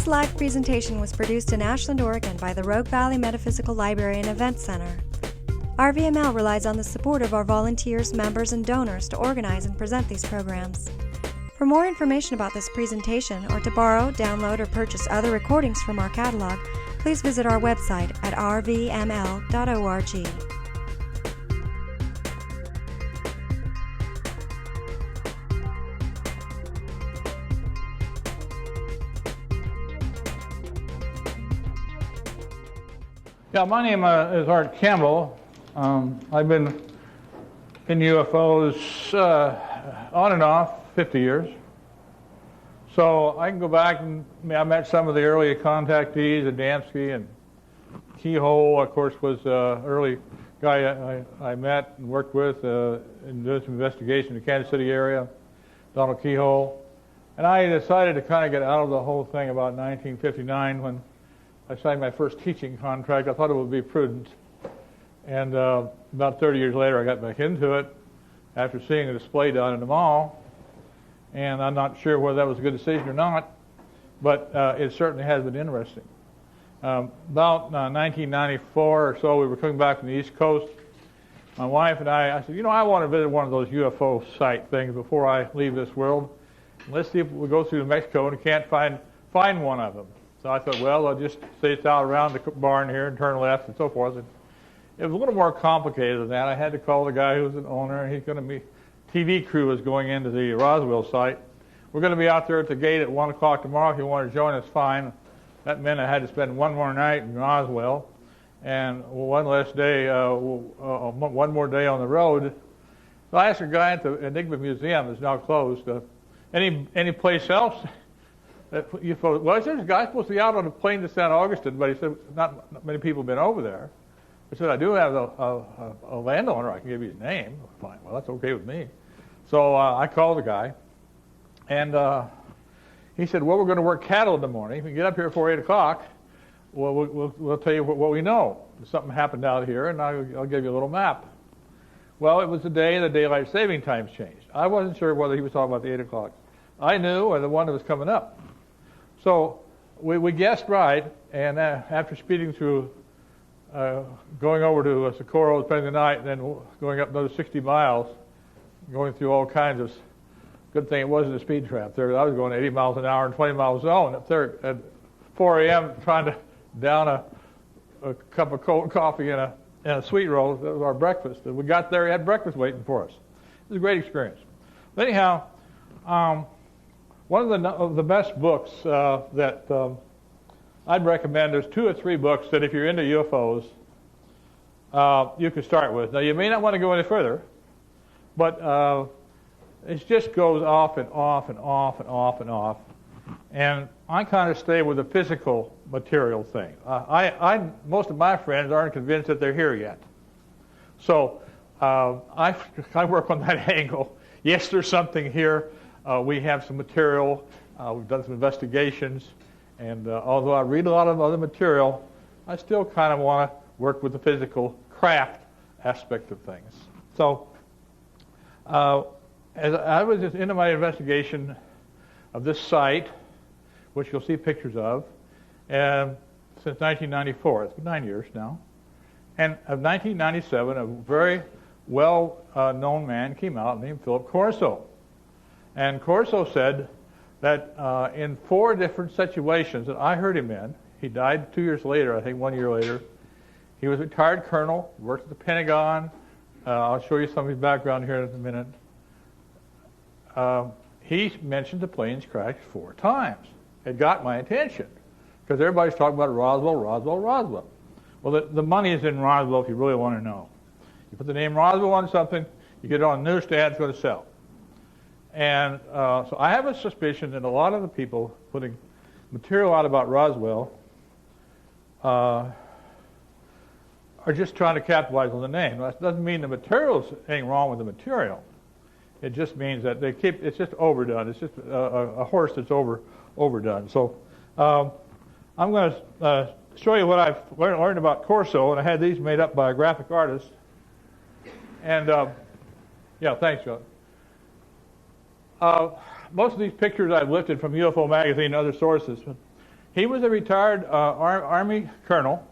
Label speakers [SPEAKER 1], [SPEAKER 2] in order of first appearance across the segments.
[SPEAKER 1] This live presentation was produced in Ashland, Oregon by the Rogue Valley Metaphysical Library and Event Center. RVML relies on the support of our volunteers, members, and donors to organize and present these programs. For more information about this presentation, or to borrow, download, or purchase other recordings from our catalog, please visit our website at rvml.org.
[SPEAKER 2] Yeah, my name is Art Campbell. I've been in UFOs on and off 50 years. So I can go back and I met some of the early contactees, Adamski and Keyhole, of course, was an early guy I met and worked with in doing some investigation in the Kansas City area, Donald Keyhole. And I decided to kind of get out of the whole thing about 1959 when I signed my first teaching contract. I thought it would be prudent. And about 30 years later, I got back into it after seeing a display down in the mall. And I'm not sure whether that was a good decision or not, but it certainly has been interesting. About 1994 or so, we were coming back from the East Coast. My wife and I said, I want to visit one of those UFO site things before I leave this world. Let's see if we go through Mexico and can't find one of them. So I thought, well, I'll just stay out around the barn here and turn left and so forth. And it was a little more complicated than that. I had to call the guy who was an owner, and he's going to be, TV crew is going into the Roswell site. We're going to be out there at the gate at 1 o'clock tomorrow. If you want to join us, fine. That meant I had to spend one more night in Roswell and one more day on the road. So I asked a guy at the Enigma Museum, that's now closed, any place else? Well, he said, this guy's supposed to be out on a plane to St. Augustine, but he said, not many people have been over there. I said, I do have a landowner. I can give you his name. Fine. Well, that's okay with me. So I called the guy, and he said, well, we're going to work cattle in the morning. If you get up here before 8 o'clock, we'll tell you what we know. Something happened out here, and I'll give you a little map. Well, it was the day the daylight saving times changed. I wasn't sure whether he was talking about the 8 o'clock. I knew, or the one that was coming up. So we guessed right, and after speeding through, going over to Socorro, spending the night, and then going up another 60 miles, going through all kinds of, good thing it wasn't a speed trap there. I was going 80 miles an hour and 20 miles zone up there at 4 a.m. trying to down a cup of cold coffee and a sweet roll. That was our breakfast. And we got there, we had breakfast waiting for us. It was a great experience. But anyhow, one of the best books that I'd recommend, there's 2 or 3 books that if you're into UFOs, you can start with. Now, you may not want to go any further, but it just goes off and off and off and off and off. And I kind of stay with the physical material thing. Most of my friends aren't convinced that they're here yet. So I work on that angle. Yes, there's something here. We have some material. We've done some investigations. And although I read a lot of other material, I still kind of want to work with the physical craft aspect of things. So as I was just into my investigation of this site, which you'll see pictures of, and since 1994, it's been 9 years now, and of 1997, a very well-known man came out named Philip Corso. And Corso said that in 4 different situations that I heard him in, he died 2 years later, I think 1 year later. He was a retired colonel, worked at the Pentagon. I'll show you some of his background here in a minute. He mentioned the planes crashed 4 times. It got my attention because everybody's talking about Roswell, Roswell, Roswell. Well, the money is in Roswell if you really want to know. You put the name Roswell on something, you get it on the newsstand, it's going to sell. And so I have a suspicion that a lot of the people putting material out about Roswell are just trying to capitalize on the name. That doesn't mean the material's anything wrong with the material. It just means that it's just overdone. It's just a horse that's overdone. So I'm going to show you what I've learned about Corso, and I had these made up by a graphic artist. And yeah, thanks, John. Most of these pictures I've lifted from UFO magazine and other sources. He was a retired Army colonel,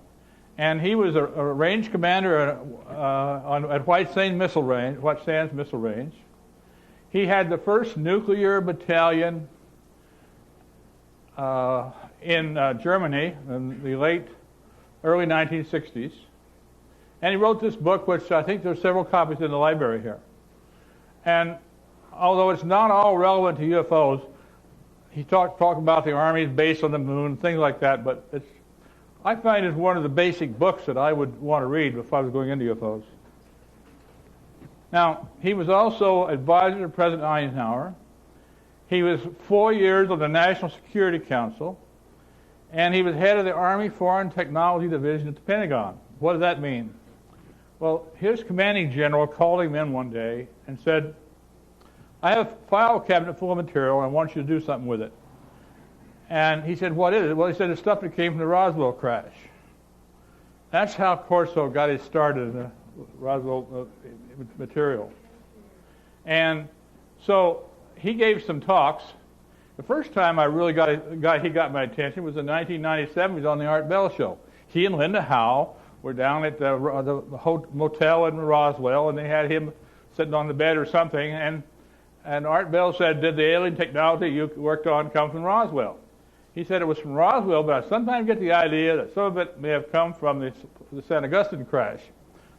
[SPEAKER 2] and he was a range commander at White Sands Missile Range. He had the first nuclear battalion in Germany in the early 1960s. And he wrote this book, which I think there's several copies in the library here. And although it's not all relevant to UFOs, he talked about the Army's base on the moon, things like that, but I find it's one of the basic books that I would want to read if I was going into UFOs. Now, he was also advisor to President Eisenhower. He was 4 years on the National Security Council, and he was head of the Army Foreign Technology Division at the Pentagon. What does that mean? Well, his commanding general called him in one day and said, I have a file cabinet full of material, and I want you to do something with it. And he said, what is it? Well, he said, it's stuff that came from the Roswell crash. That's how Corso got his start in the Roswell material. And so he gave some talks. The first time I really he got my attention was in 1997. He was on the Art Bell show. He and Linda Howe were down at the motel in Roswell, and they had him sitting on the bed or something. And Art Bell said, did the alien technology you worked on come from Roswell? He said it was from Roswell, but I sometimes get the idea that some of it may have come from the San Augustine crash.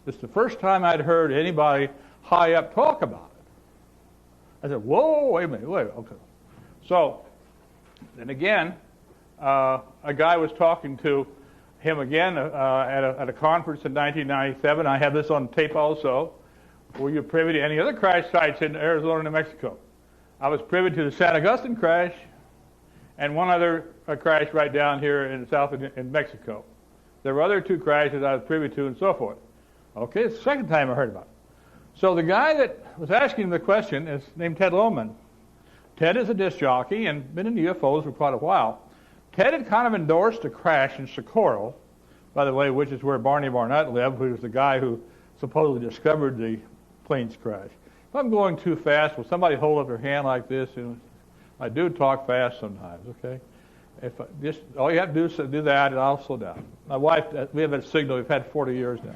[SPEAKER 2] It's the first time I'd heard anybody high up talk about it. I said, whoa, wait a minute, okay. So, then again, a guy was talking to him again at a conference in 1997. I have this on tape also. Were you privy to any other crash sites in Arizona and New Mexico? I was privy to the San Augustine crash and one other crash right down here in the south in Mexico. There were other two crashes I was privy to and so forth. Okay, it's the second time I heard about it. So the guy that was asking the question is named Ted Lohman. Ted is a disc jockey and been in UFOs for quite a while. Ted had kind of endorsed a crash in Socorro, by the way, which is where Barney Barnett lived, who was the guy who supposedly discovered the plane's crash. If I'm going too fast, will somebody hold up their hand like this? I do talk fast sometimes, okay? All you have to do is do that, and I'll slow down. My wife, we have that signal we've had 40 years now.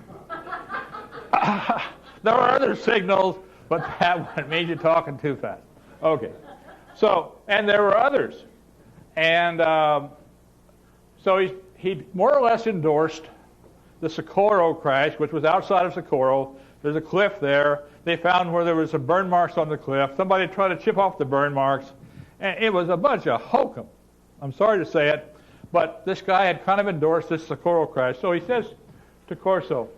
[SPEAKER 2] There are other signals, but that one means you're talking too fast. Okay. So, and there were others. And so he more or less endorsed the Socorro crash, which was outside of Socorro. There's a cliff there. They found where there was some burn marks on the cliff. Somebody tried to chip off the burn marks. And it was a bunch of hokum. I'm sorry to say it, but this guy had kind of endorsed this Socorro crash. So he says to Corso,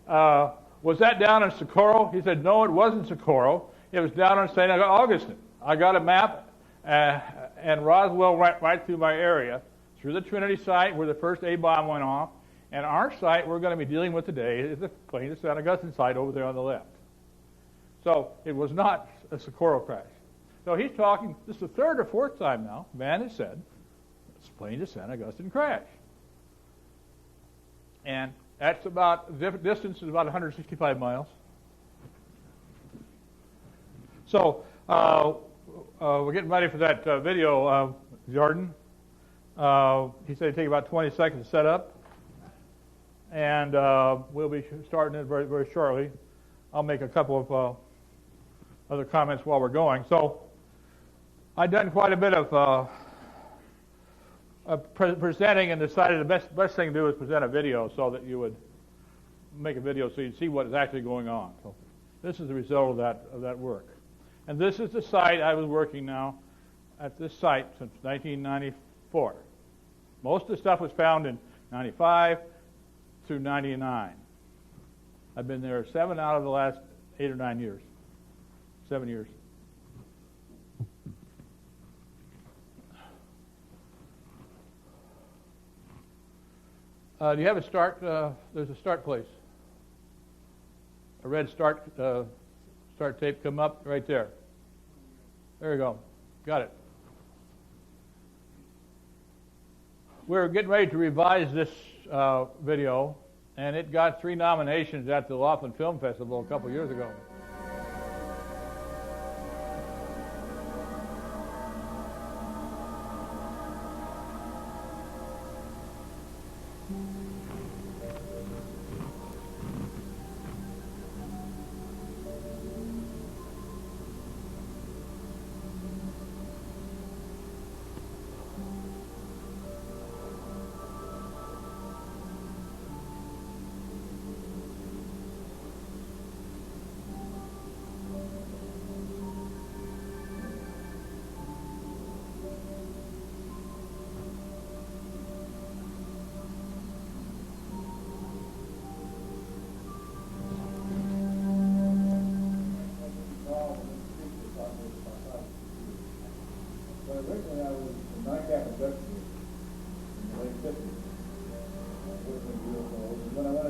[SPEAKER 2] was that down in Socorro? He said, no, it wasn't Socorro. It was down in St. Augustine. I got a map, and Roswell right through my area, through the Trinity site where the first A-bomb went off, and our site we're going to be dealing with today is the St. Augustine site over there on the left. So it was not a Socorro crash. So he's talking, this is the third or fourth time now, man has said, explain the San Augustine crash. And that's about, the distance is about 165 miles. So we're getting ready for that video, Jordan. He said it'd take about 20 seconds to set up. And we'll be starting it very, very shortly. I'll make a couple of other comments while we're going. So I've done quite a bit of presenting and decided the best thing to do is present a video so that you would make a video so you'd see what is actually going on. So this is the result of that work. And this is the site I was working now at this site since 1994. Most of the stuff was found in 95 through 99. I've been there 7 out of the last 8 or 9 years. 7 years. Do you have a start? There's a start place. A red start tape come up right there. There you go. Got it. We're getting ready to revise this video, and it got 3 nominations at the Laughlin Film Festival a couple years ago.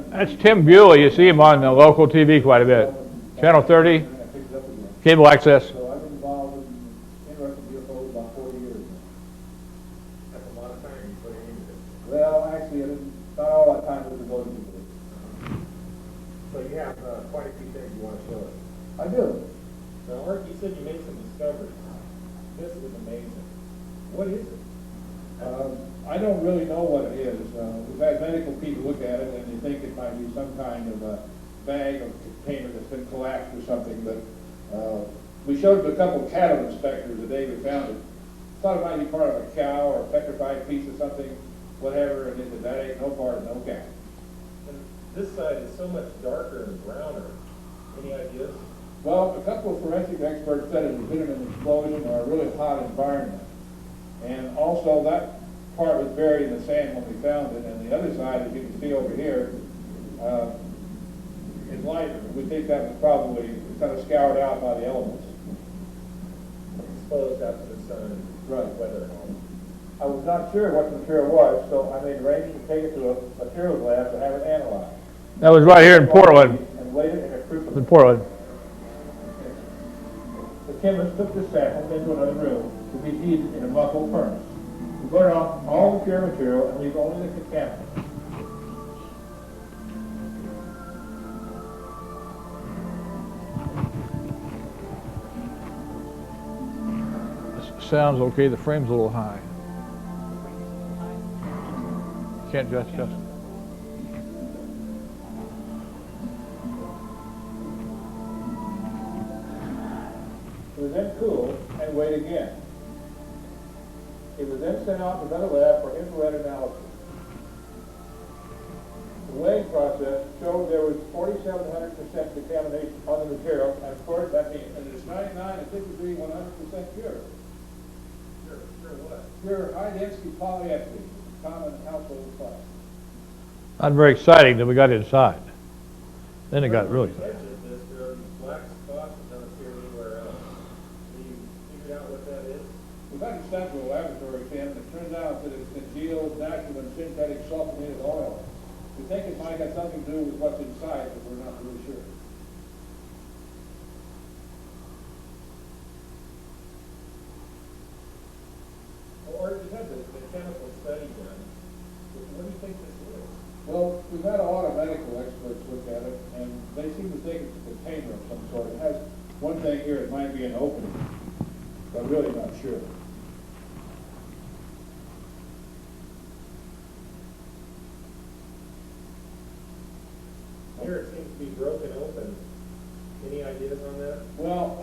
[SPEAKER 2] That's Tim Bewley. You see him on the local TV quite a bit. Channel 30, cable access.
[SPEAKER 3] So I've been involved in interested UFOs about 40 years now.
[SPEAKER 4] That's a lot of time you put into it.
[SPEAKER 3] Well, actually, not all that time was devoted to it.
[SPEAKER 4] So you have quite a few things you want to show us.
[SPEAKER 3] I do.
[SPEAKER 4] Now, Art, you said you made some discoveries. This is amazing. What is it?
[SPEAKER 3] I don't really know what it is. We've had medical people look at it, and they think it might be some kind of a bag or container that's been collapsed or something, but we showed it to a couple of cattle inspectors the day we found it. Thought it might be part of a cow or a petrified piece of something, whatever, and they said, that ain't no part of no cow.
[SPEAKER 4] And this side is so much darker and browner. Any ideas?
[SPEAKER 3] Well, a couple of forensic experts said it had been an explosion or a really hot environment. And also that part was buried in the sand when we found it, and the other side, as you can see over here, is lighter. We think that was probably kind of scoured out by the elements.
[SPEAKER 4] Exposed out to the sun and
[SPEAKER 3] Right.
[SPEAKER 4] weather and all.
[SPEAKER 3] I was not sure what the material was, so I made arrangements to take it to a materials lab to have it analyzed.
[SPEAKER 2] That was right here in Portland.
[SPEAKER 3] And weighed it in a crucible.
[SPEAKER 2] In Portland.
[SPEAKER 3] The chemist took the sample into another room to be heated in a muffled furnace. We burn off all the pure material and leave only the contaminants.
[SPEAKER 2] Sounds okay. The frame's a little high. Can't adjust.
[SPEAKER 3] It was then cooled and weighed again. It was then sent out to another lab for infrared analysis. The weighing process showed there was 4,700% contamination on the material, and of course that means that it's 99 and 53 100% pure.
[SPEAKER 4] Sure what?
[SPEAKER 3] Pure high-density polyethylene, common household plastic.
[SPEAKER 2] Not very exciting till we got inside. Then it got really exciting.
[SPEAKER 4] This, there are these black spots that don't appear anywhere else. So you figured out what that is?
[SPEAKER 3] We've had it sent to a laboratory, Tim, and it turns out that it's congealed natural and synthetic sulfonated oil. We think it might have something to do with what's inside, but we're not really sure.
[SPEAKER 4] Or you had the chemical study done. What do you think this is?
[SPEAKER 3] Well, we've had a lot of medical experts look at it, and they seem to think it's a container of some sort. It has one thing here, it might be an opening, but I'm really not sure.
[SPEAKER 4] Here it seems to be broken open. Any ideas on that?
[SPEAKER 3] Well,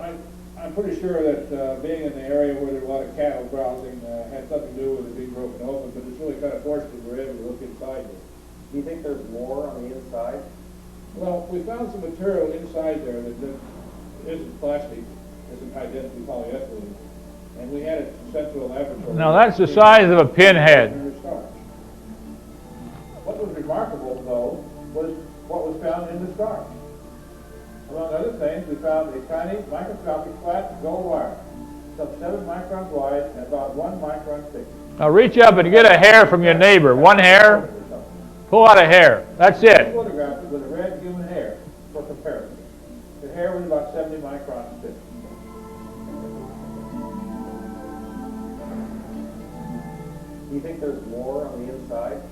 [SPEAKER 3] I'm pretty sure that being in the area where there's a lot of cattle browsing had something to do with it being broken open, but it's really kind of fortunate we were able to look inside it.
[SPEAKER 4] Do you think there's more on the inside?
[SPEAKER 3] Well, we found some material inside there that isn't plastic, isn't high-density polyethylene, and we had it sent to a laboratory.
[SPEAKER 2] Now that's the size of a pinhead.
[SPEAKER 3] What was remarkable, though, was what was found in the starch. Among other things, we found a tiny microscopic flat gold wire, some 7 microns wide and about 1 micron thick.
[SPEAKER 2] Now reach up and get a hair from your neighbor. One hair. Pull out a hair. That's
[SPEAKER 3] I
[SPEAKER 2] it.
[SPEAKER 3] photographed it with a red human hair for comparison. The hair was about 70 microns thick.
[SPEAKER 4] Do you think there's more on the inside?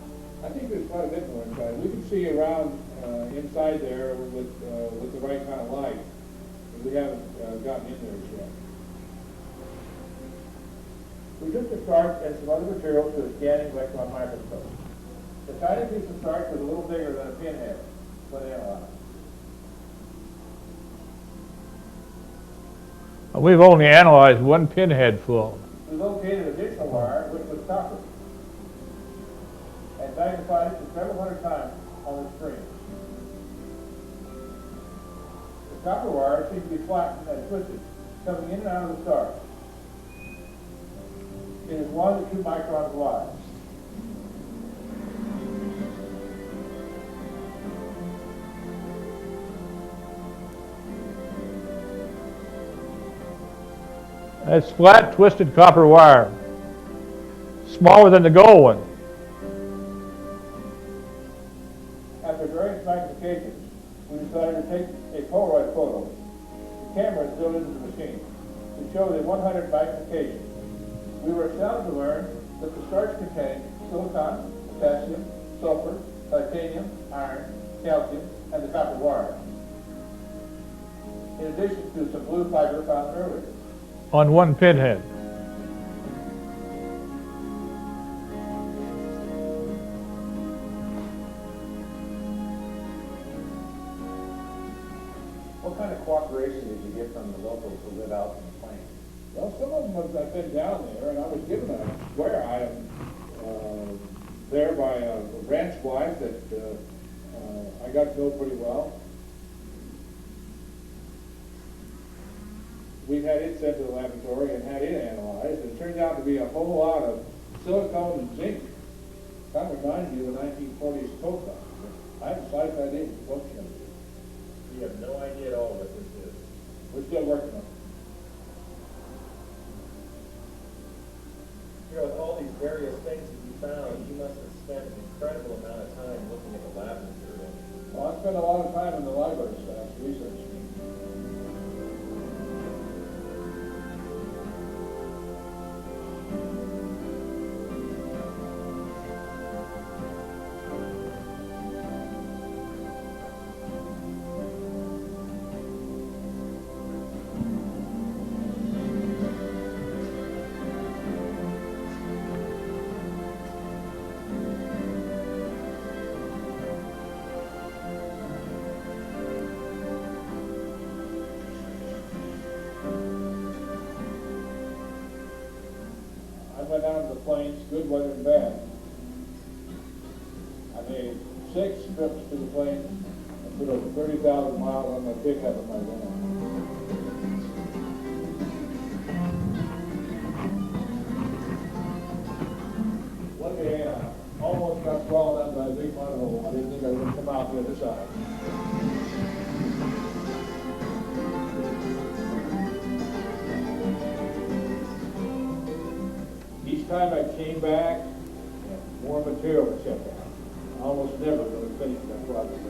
[SPEAKER 3] I think there's quite a bit more inside. We can see around inside there with the right kind of light. We haven't gotten in there yet. We took the starch and some other materials to a scanning electron microscope. The tiny piece of starch was a little bigger than a pinhead when analyzed.
[SPEAKER 2] We've only analyzed one pinhead full.
[SPEAKER 3] We located additional wire, which was copper, and magnified it to several hundred times on the screen. The copper wire seemed to be flattened and twisted, coming in and out of the starch. It is 1 to 2 microns wide.
[SPEAKER 2] That's flat, twisted copper wire. Smaller than the gold one.
[SPEAKER 3] After various magnifications, we decided to take a Polaroid photo. The camera is built into the machine to show the 100 magnifications. We were astounded to learn that the starch contained silicon, potassium, sulfur, titanium, iron, calcium, and the copper wire, in addition to some blue fiber found earlier.
[SPEAKER 2] On one pinhead.
[SPEAKER 4] What kind of cooperation did you get from the locals who live out in the plains?
[SPEAKER 3] Well, some of them have been down there, and I was given a square item there by a ranch wife that I got to know pretty well. We had it sent to the laboratory and had it analyzed, and it turned out to be a whole lot of silicone and zinc. Kind of reminds me of the 1940s coke bomb. I haven't sliced that in the coke chemistry.
[SPEAKER 4] You have no idea at all what this is.
[SPEAKER 3] We're still working on it.
[SPEAKER 4] You know, with all these various things that you found, you must have spent an incredible amount of time looking at the lab material.
[SPEAKER 3] Well, I spent a lot of time in the library staff researching. I went down to the plains, good weather and bad. I made 6 trips to the plains and put over 30,000 miles on my pickup and my van. One day I almost got swallowed up by a big mud hole. I didn't think I was going to come out the other side. Each time I came back, more material was shipped out. I almost never really finished that project.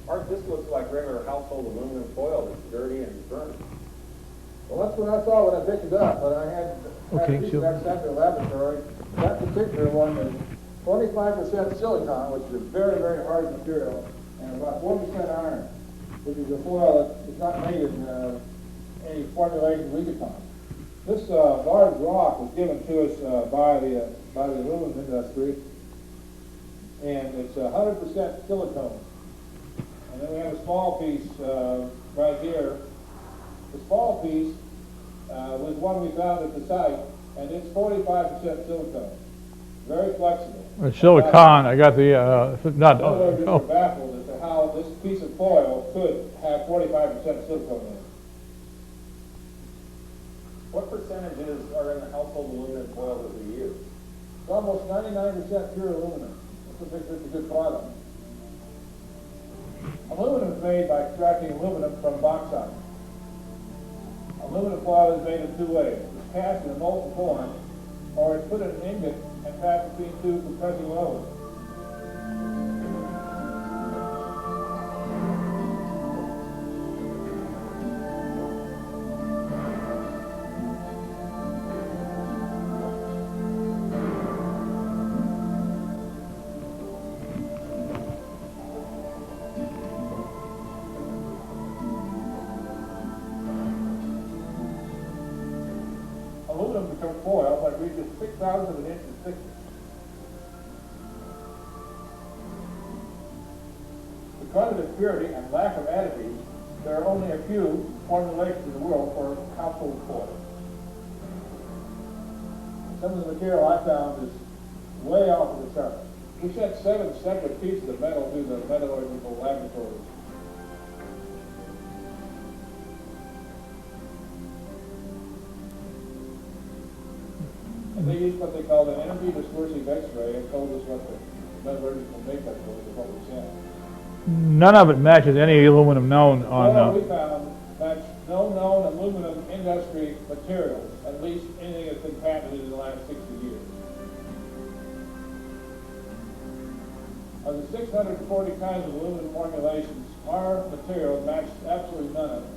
[SPEAKER 4] Art, this looks like regular household aluminum foil that's dirty and burnt.
[SPEAKER 3] Well, that's what I saw when I picked it up, but I had
[SPEAKER 2] Okay,
[SPEAKER 3] piece
[SPEAKER 2] sure.
[SPEAKER 3] of that central laboratory. That particular one is 25% silicon, which is a very, very hard material, and about 40% iron, which is a foil that is not made in any formulation we could find. This large rock was given to us by the aluminum industry, and it's 100% silicone. And then we have a small piece right here. The small piece was one we found at the site, and it's 45% silicone. Very flexible.
[SPEAKER 2] Silicon, I got the, not,
[SPEAKER 3] Others are
[SPEAKER 2] oh,
[SPEAKER 3] baffled as to how this piece of foil could have 45% silicone in it.
[SPEAKER 4] What percentages are in the household aluminum foil that we use?
[SPEAKER 3] It's almost 99% pure aluminum. That's what makes it a good product. Aluminum is made by extracting aluminum from bauxite. Aluminum foil is made in 2 ways. It's cast in a molten form, or it's put in an ingot and passed between 2 compressing wells. Aluminum becomes foil when it reaches 6,000 of an inch in thickness. Because of its purity and lack of additives, there are only a few formulations in the world for household foil. Some of the material I found is way off of the chart. We sent 7 separate pieces of metal to the metallurgical laboratories. And they used what they called an energy dispersive X-ray and told us what the metallurgical makeup of what we sent.
[SPEAKER 2] None of it matches any aluminum known on.
[SPEAKER 3] Well, we found match no known aluminum industry materials, at least anything that's been patented in the last 60 years. Of the 640 kinds of aluminum formulations, our material matched absolutely none of them.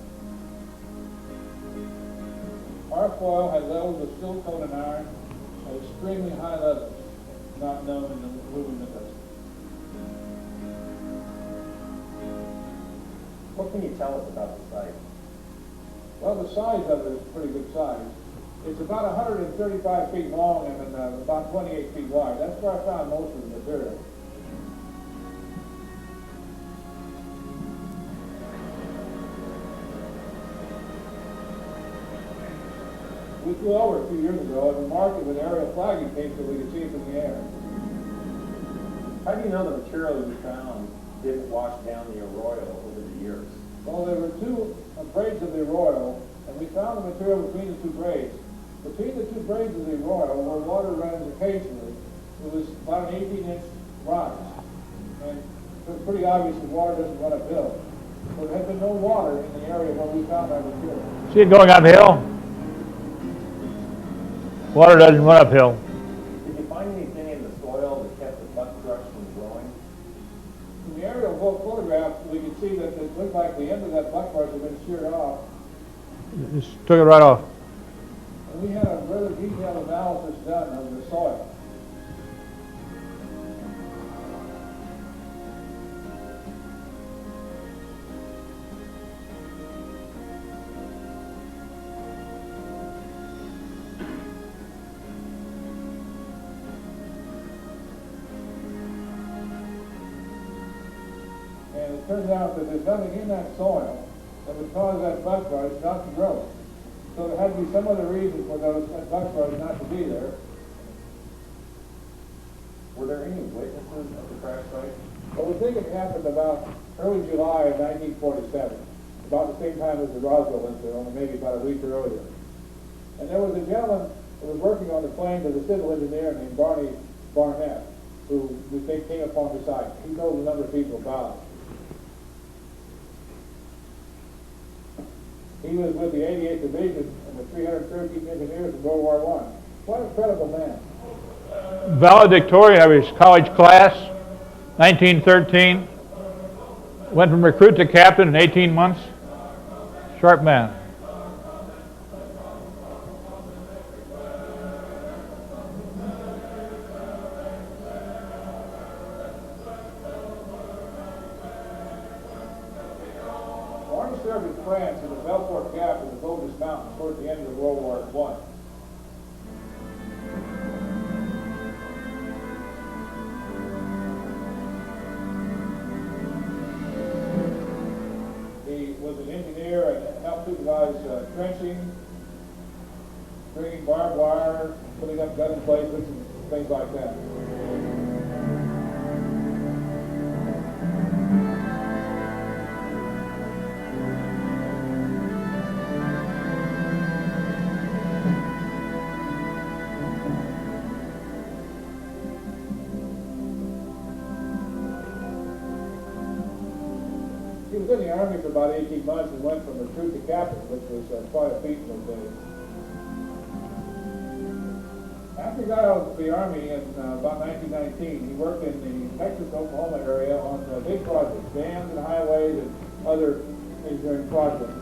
[SPEAKER 3] Our foil had levels of silicone and iron at extremely high levels, not known in the aluminum industry.
[SPEAKER 4] What can you tell us about the site?
[SPEAKER 3] Well, the size of it is a pretty good size. It's about 135 feet long and about 28 feet wide. That's where I found most of the material. We flew over a few years ago and we marked it with aerial flagging tape so we could see it from the air.
[SPEAKER 4] How do you know the material you found didn't wash down the arroyo over the years?
[SPEAKER 3] Well, there were two braids of the arroyo, and we found the material between the two braids. Between the two braids of the arroyo, where water runs occasionally, it was about an 18-inch rise. And it was pretty obvious that water doesn't run uphill. So there had been no water in the area where we found our material.
[SPEAKER 2] See it going uphill? Water doesn't run uphill.
[SPEAKER 4] Did you find anything in the soil that kept the buckthrush from growing?
[SPEAKER 3] From the aerial photograph, we could see that it looked like the end of that buckthrush had been sheared off.
[SPEAKER 2] Just took it right off.
[SPEAKER 3] And we had a rather detailed analysis done of the soil. And it turns out that there's nothing in that soil that would cause that buckthrush not to grow. So there had to be some other reason for that buckthrush not to be there.
[SPEAKER 4] Were there any witnesses of the crash site?
[SPEAKER 3] But we think it happened about early July of 1947, about the same time as the Roswell incident, only maybe about a week earlier. And there was a gentleman who was working on the plane as a civil engineer named Barney Barnett, who we think came upon the site. He told a number of people about it. He was with the 88th Division and the 313th Engineers in World War I. What an incredible man.
[SPEAKER 2] Valedictorian of his college class, 1913. Went from recruit to captain in 18 months. Sharp man.
[SPEAKER 3] Barney served in France in the Belfort Gap in the Vosges Mountains towards the end of World War I. He was an engineer and helped supervise trenching, stringing barbed wire, putting up gun emplacements, and things like that. He was in the Army for about 18 months and went from recruit to captain, which was quite a feat in those days. After he got out of the Army in about 1919, he worked in the Texas, Oklahoma area on big projects, dams and highways and other engineering projects.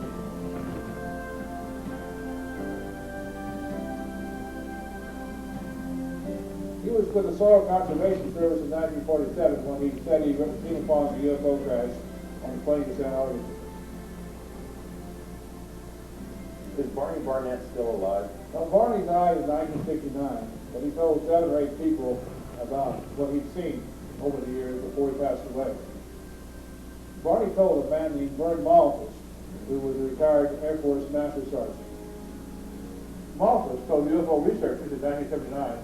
[SPEAKER 3] He was with the Soil Conservation Service in 1947 when he said he came upon the UFO crash on the plane to San Augustine.
[SPEAKER 4] Is Barney Barnett still alive?
[SPEAKER 3] Now, Barney died in 1969, but he told 7 or 8 people about what he'd seen over the years before he passed away. Barney told a man named Vern Malthus, who was a retired Air Force Master Sergeant. Malthus told UFO researchers in 1979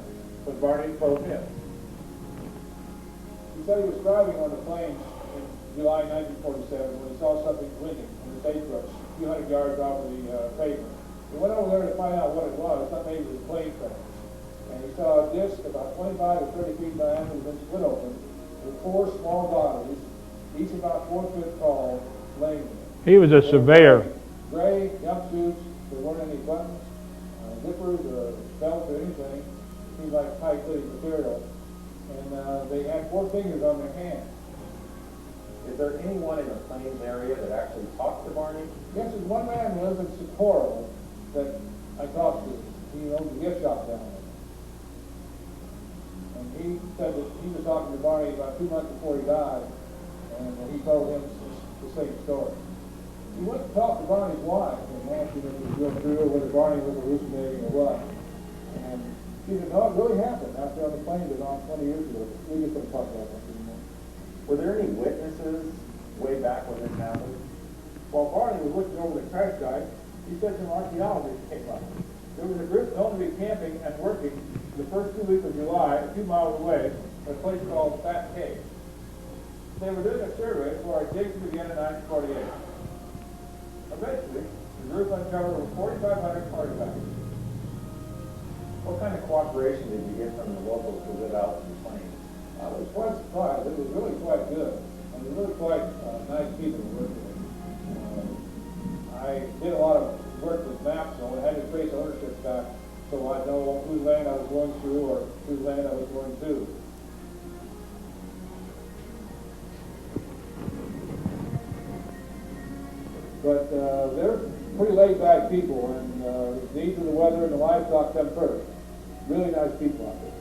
[SPEAKER 3] what Barney told him. He said he was driving on the plains in July 1947 when he saw something glinting in the sagebrush a few hundred yards off of the pavement. He went over there to find out what it was. Thought maybe it was a plane crash. and he saw a disc about 25 or 30 feet diameter had been split open with 4 small bodies, each about 4 foot tall, laying there.
[SPEAKER 2] He was a surveyor.
[SPEAKER 3] Gray jumpsuits. There weren't any buttons, zippers, or belts or anything. It seemed like tight-fitting material. And they had 4 fingers on their hands.
[SPEAKER 4] Is there anyone in the Plains area that actually talked to Barney?
[SPEAKER 3] Yes, there's one man who lives in Socorro that I talked to. He owns a gift shop down there. And he said that he was talking to Barney about 2 months before he died, and he told him the same story. He went to talk to Barney's wife and asked him if it was real true or whether Barney was hallucinating or what. And she said, no, it really happened out there on the plains around 20 years ago. We just don't talk about that anymore.
[SPEAKER 4] Were there any witnesses way back when this happened?
[SPEAKER 3] While Barney was looking over the crash site, he said some archaeologists came up. There was a group known to be camping and working the first 2 weeks of July, a few miles away, at a place called Fat Cave. They were doing a survey for our digs began in 1948. Eventually, the group uncovered over 4,500 artifacts.
[SPEAKER 4] What kind of cooperation did you get from the locals who live out in the plains?
[SPEAKER 3] I was quite surprised. It was really quite good. And they were really quite nice people to work with. I did a lot of work with maps, so I had to trace ownership back so I'd know whose land I was going through or whose land I was going to. But they're pretty laid-back people, and the needs of the weather and the livestock come first. Really nice people out there.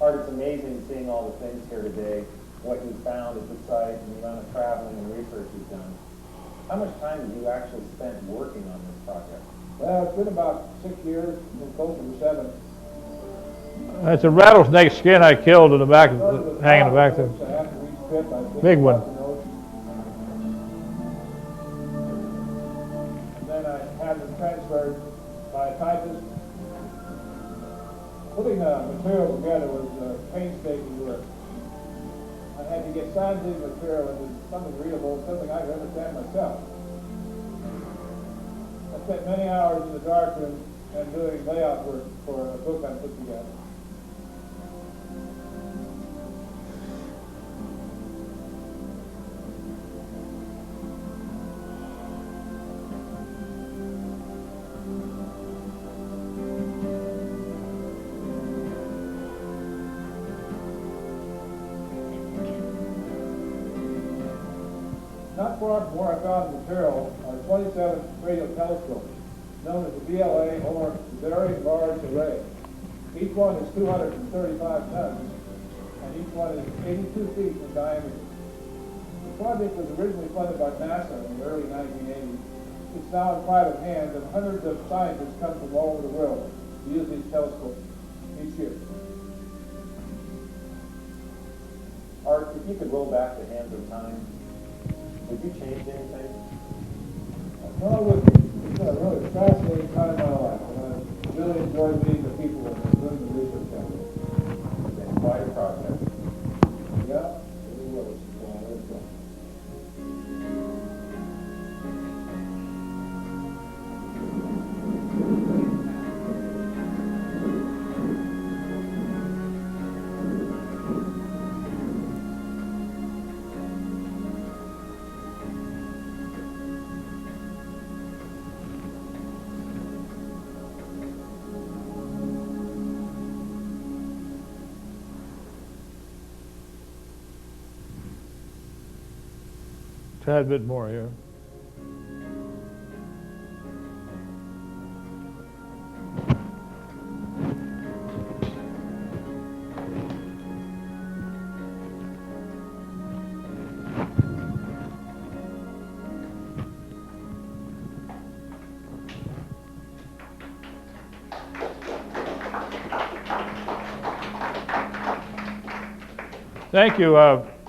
[SPEAKER 4] Art, it's amazing seeing all the things here today, what you found at the site and the amount of traveling and research you've done. How much time have you actually spent working on this project?
[SPEAKER 3] Well, it's been about 6 years, closer to 7.
[SPEAKER 2] That's a rattlesnake skin I killed in the back, hanging in the back there. Big one.
[SPEAKER 3] And then I had them transferred by a typist. Putting material together was painstaking work. I had to get scientific material into something readable, something I could understand myself. I spent many hours in the darkroom and doing layout work for a book I put together. Not far from where I found the material are 27 radio telescopes, known as the BLA or Very Large Array. Each one is 235 tons, and each one is 82 feet in diameter. The project was originally funded by NASA in the early 1980s. It's now in private hands, and hundreds of scientists come from all over the world to use these telescopes each year.
[SPEAKER 4] Art, if you could roll back the hands of time, would you change anything?
[SPEAKER 3] No, I wouldn't. It's been a really fascinating time in my life, and I really enjoyed meeting the people and doing the research on it.
[SPEAKER 4] It's been quite a project.
[SPEAKER 3] Yeah, it really was. Yeah, it was fun.
[SPEAKER 2] tad bit more here. Thank you.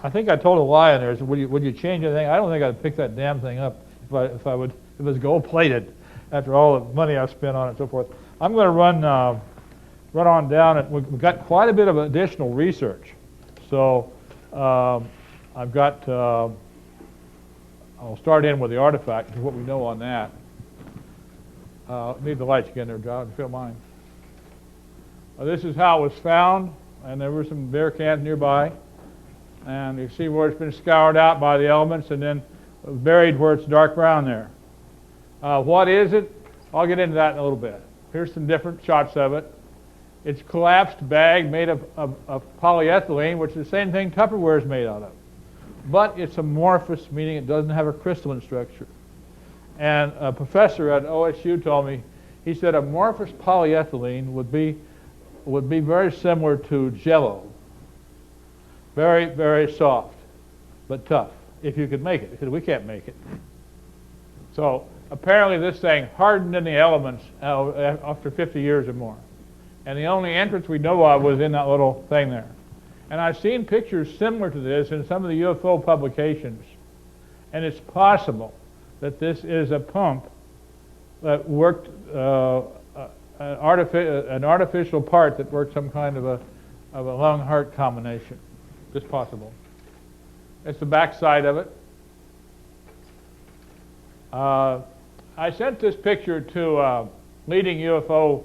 [SPEAKER 2] I think I told a lie in there. So would you change anything? I don't think I'd pick that damn thing up if it was gold plated after all the money I've spent on it and so forth. I'm going to run on down. We've got quite a bit of additional research. So I've got. I'll start in with the artifact, what we know on that. Need the lights again there, John, if you don't mind. This is how it was found, and there were some beer cans nearby. And you see where it's been scoured out by the elements and then buried where it's dark brown there. What is it? I'll get into that in a little bit. Here's some different shots of it. It's a collapsed bag made of polyethylene, which is the same thing Tupperware is made out of. But it's amorphous, meaning it doesn't have a crystalline structure. And a professor at OSU told me, he said amorphous polyethylene would be very similar to Jell-O. Very, very soft, but tough, if you could make it, because we can't make it. So apparently this thing hardened in the elements after 50 years or more. And the only entrance we know of was in that little thing there. And I've seen pictures similar to this in some of the UFO publications. And it's possible that this is a pump that worked, an artificial part that worked some kind of a lung-heart combination. Just possible. It's the back side of it. I sent this picture to leading UFO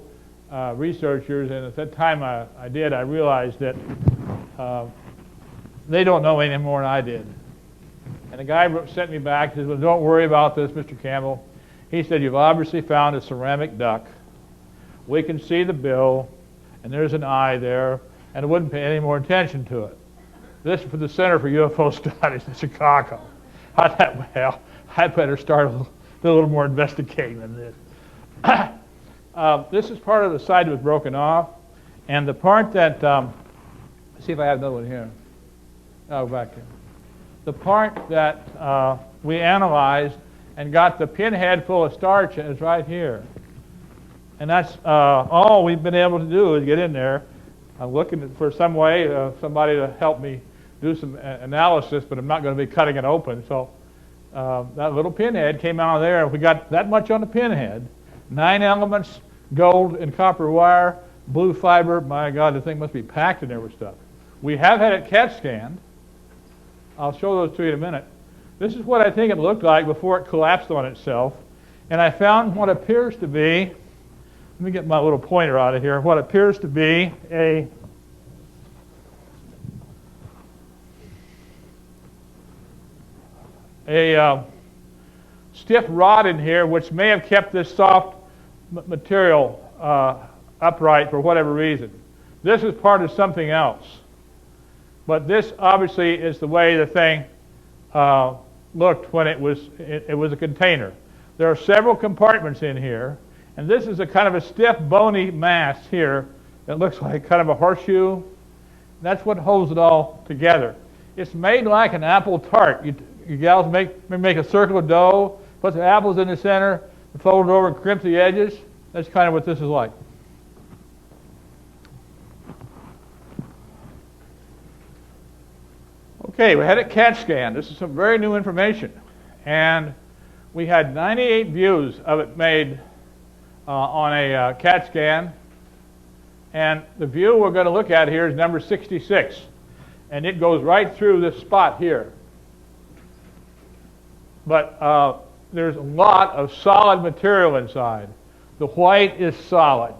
[SPEAKER 2] researchers, and at that time I did, I realized that they don't know any more than I did. And the guy sent me back and said, well, don't worry about this, Mr. Campbell. He said, you've obviously found a ceramic duck. We can see the bill, and there's an eye there, and I wouldn't pay any more attention to it. This is for the Center for UFO Studies in Chicago. I thought, well, I better start a little more investigating than this. This is part of the side that was broken off, and the part that, let's see if I have another one here. Oh, back here. The part that we analyzed and got the pinhead full of starch is right here. And that's all we've been able to do is get in there. I'm looking for some way, somebody to help me do some analysis, but I'm not going to be cutting it open. So that little pinhead came out of there, and we got that much on the pinhead. 9 elements, gold and copper wire, blue fiber. My God, the thing must be packed in there with stuff. We have had it CAT scanned. I'll show those to you in a minute. This is what I think it looked like before it collapsed on itself. And I found what appears to be, let me get my little pointer out of here, what appears to be a stiff rod in here, which may have kept this soft material upright for whatever reason. This is part of something else. But this obviously is the way the thing looked when it was a container. There are several compartments in here, and this is a kind of a stiff, bony mass here that looks like kind of a horseshoe. That's what holds it all together. It's made like an apple tart. You gals make a circle of dough, put the apples in the center, fold it over and crimp the edges. That's kind of what this is like. Okay, we had a CAT scan. This is some very new information. And we had 98 views of it made on a CAT scan. And the view we're going to look at here is number 66. And it goes right through this spot here. But there's a lot of solid material inside. The white is solid.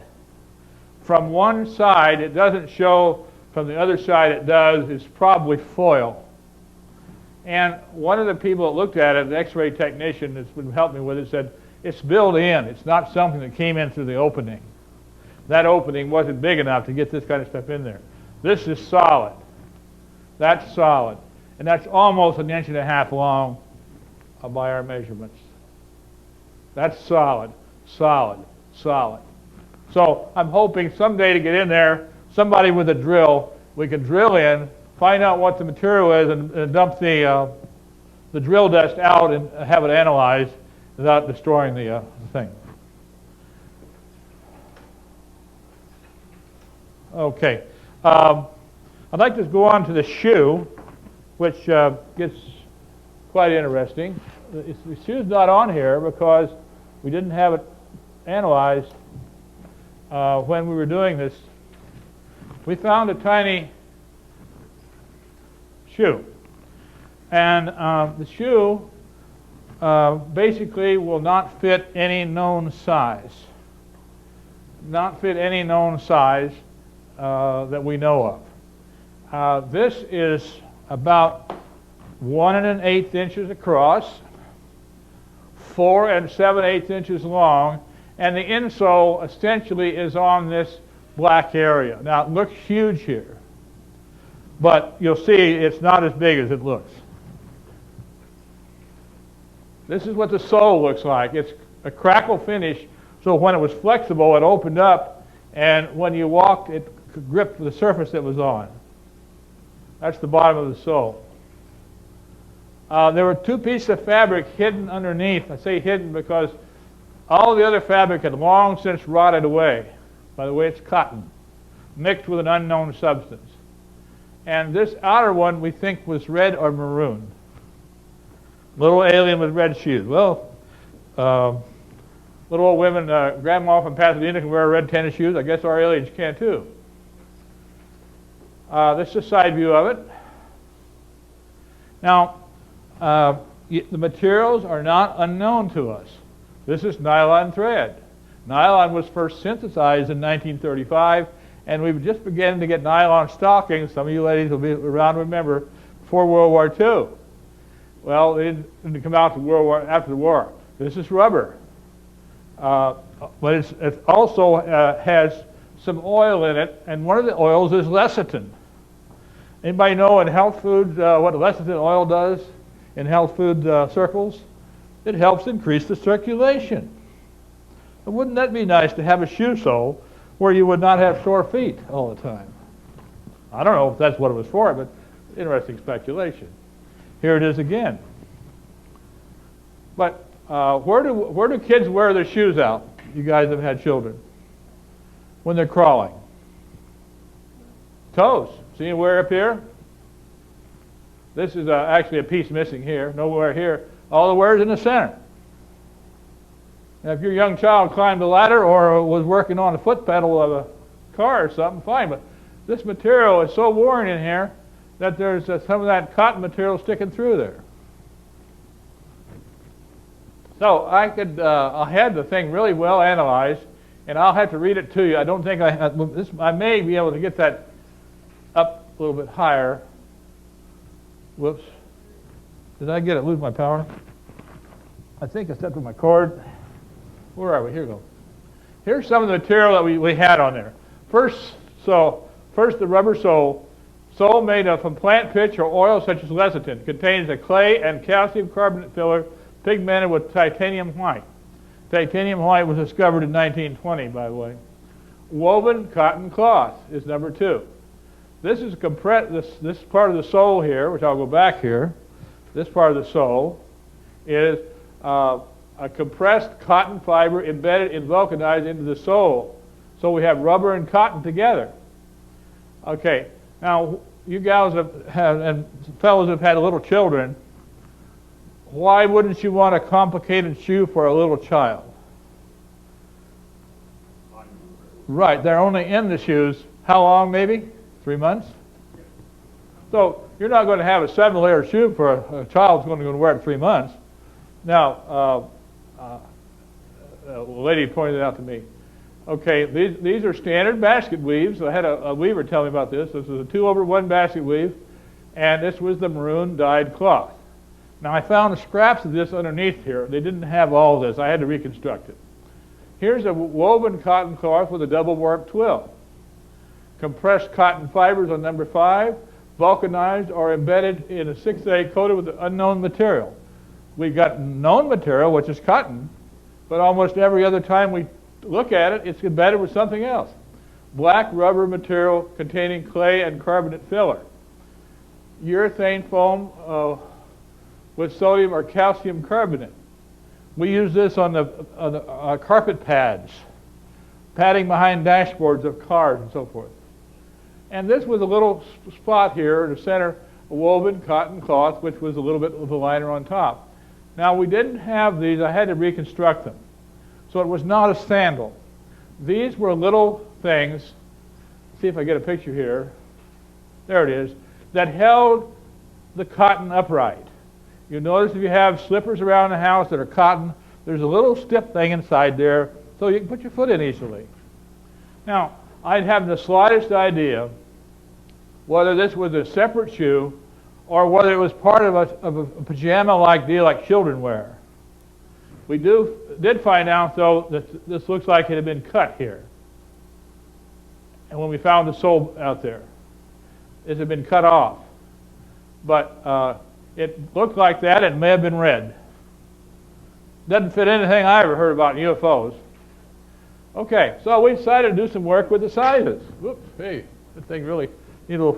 [SPEAKER 2] From one side, it doesn't show. From the other side, it does. It's probably foil. And one of the people that looked at it, the X-ray technician that's been helping me with it, said, it's built in. It's not something that came in through the opening. That opening wasn't big enough to get this kind of stuff in there. This is solid. That's solid. And that's almost 1.5 inches long. by our measurements. That's solid, solid, solid. So I'm hoping someday to get in there, somebody with a drill, we can drill in, find out what the material is, and dump the drill dust out and have it analyzed without destroying the thing. Okay. I'd like to go on to the shoe, which gets quite interesting. The shoe's not on here because we didn't have it analyzed when we were doing this. We found a tiny shoe. And the shoe basically will not fit any known size. Not fit any known size that we know of. This is about 1 1/8 inches across, 4 7/8 inches long, and the insole essentially is on this black area. Now it looks huge here, but you'll see it's not as big as it looks. This is what the sole looks like. It's a crackle finish, so when it was flexible, it opened up, and when you walked, it could grip the surface it was on. That's the bottom of the sole. There were 2 pieces of fabric hidden underneath. I say hidden because all the other fabric had long since rotted away. By the way, it's cotton, mixed with an unknown substance. And this outer one we think was red or maroon. Little alien with red shoes. Well, little old women, grandma from Pasadena can wear red tennis shoes. I guess our aliens can too. This is a side view of it. Now, the materials are not unknown to us. This is nylon thread. Nylon was first synthesized in 1935, and we were just beginning to get nylon stockings. Some of you ladies will be around to remember, before World War II. Well, they didn't come out after the war. This is rubber. But it also has some oil in it, and one of the oils is lecithin. Anybody know in health food what lecithin oil does in health food circles? It helps increase the circulation. But wouldn't that be nice to have a shoe sole where you would not have sore feet all the time? I don't know if that's what it was for, but interesting speculation. Here it is again. But where do kids wear their shoes out? You guys have had children. When they're crawling. Toes. See anywhere up here? This is actually a piece missing here. Nowhere here. All the wear is in the center. Now, if your young child climbed a ladder or was working on the foot pedal of a car or something, fine. But this material is so worn in here that there's some of that cotton material sticking through there. So I had the thing really well analyzed, and I'll have to read it to you. I don't think I may be able to get that up a little bit higher. Whoops. Did I lose my power? I think I stepped on my cord. Where are we? Here we go. Here's some of the material that we had on there. First the rubber sole. Sole made from plant pitch or oil such as lecithin. Contains a clay and calcium carbonate filler pigmented with titanium white. Titanium white was discovered in 1920, by the way. Woven cotton cloth is number 2. This is this part of the sole here, which I'll go back here. This part of the sole is a compressed cotton fiber embedded and vulcanized into the sole. So we have rubber and cotton together. Okay, now you gals and fellows have had little children. Why wouldn't you want a complicated shoe for a little child? Right, they're only in the shoes, how long maybe? 3 months? So you're not going to have a 7-layer shoe for a child who's going to wear it 3 months. Now, a lady pointed out to me, okay, these are standard basket weaves. I had a weaver tell me about this. This is a 2/1 basket weave, and this was the maroon dyed cloth. Now I found scraps of this underneath here. They didn't have all this. I had to reconstruct it. Here's a woven cotton cloth with a double warp twill. Compressed cotton fibers on number 5, vulcanized or embedded in a 6A coated with unknown material. we got known material, which is cotton, but almost every other time we look at it, it's embedded with something else. Black rubber material containing clay and carbonate filler. Urethane foam with sodium or calcium carbonate. We use this on the carpet pads, padding behind dashboards of cars and so forth. And this was a little spot here in the center, a woven cotton cloth, which was a little bit of a liner on top. Now, we didn't have these. I had to reconstruct them. So it was not a sandal. These were little things, see if I get a picture here. There it is, that held the cotton upright. You notice if you have slippers around the house that are cotton, there's a little stiff thing inside there so you can put your foot in easily. Now, I'd have the slightest idea whether this was a separate shoe or whether it was part of a pajama-like deal like children wear. We did find out, though, that this looks like it had been cut here. And when we found the sole out there, it had been cut off. But it looked like that. It may have been red. Doesn't fit anything I ever heard about in UFOs. Okay, so we decided to do some work with the sizes. Whoops, hey, that thing really needs a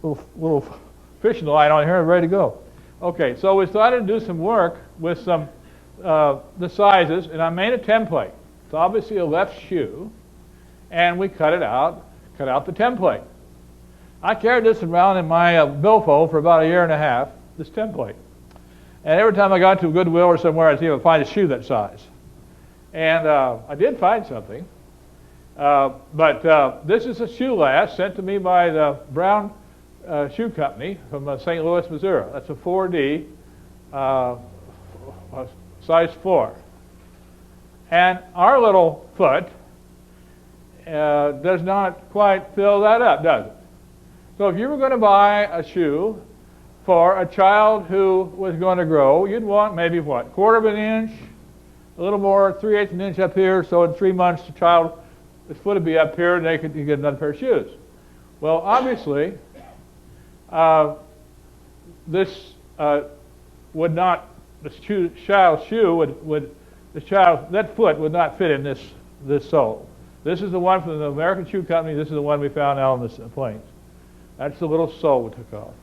[SPEAKER 2] little fishing line on here, ready to go. Okay, so we decided to do some work with some the sizes, and I made a template. It's obviously a left shoe, and we cut out the template. I carried this around in my billfold for about a year and a half, this template. And every time I got to a Goodwill or somewhere, I'd see if I could find a shoe that size. And I did find something. But this is a shoe last sent to me by the Brown Shoe Company from St. Louis, Missouri. That's a 4D, size 4. And our little foot does not quite fill that up, does it? So if you were going to buy a shoe for a child who was going to grow, you'd want maybe what, 1/4 of an inch, a little more, 3/8 of an inch up here, so in 3 months the child, his foot would be up here and you get another pair of shoes. Well, obviously, this would not, the child's shoe that foot would not fit in this sole. This is the one from the American Shoe Company. This is the one we found out on the plains. That's the little sole we took off.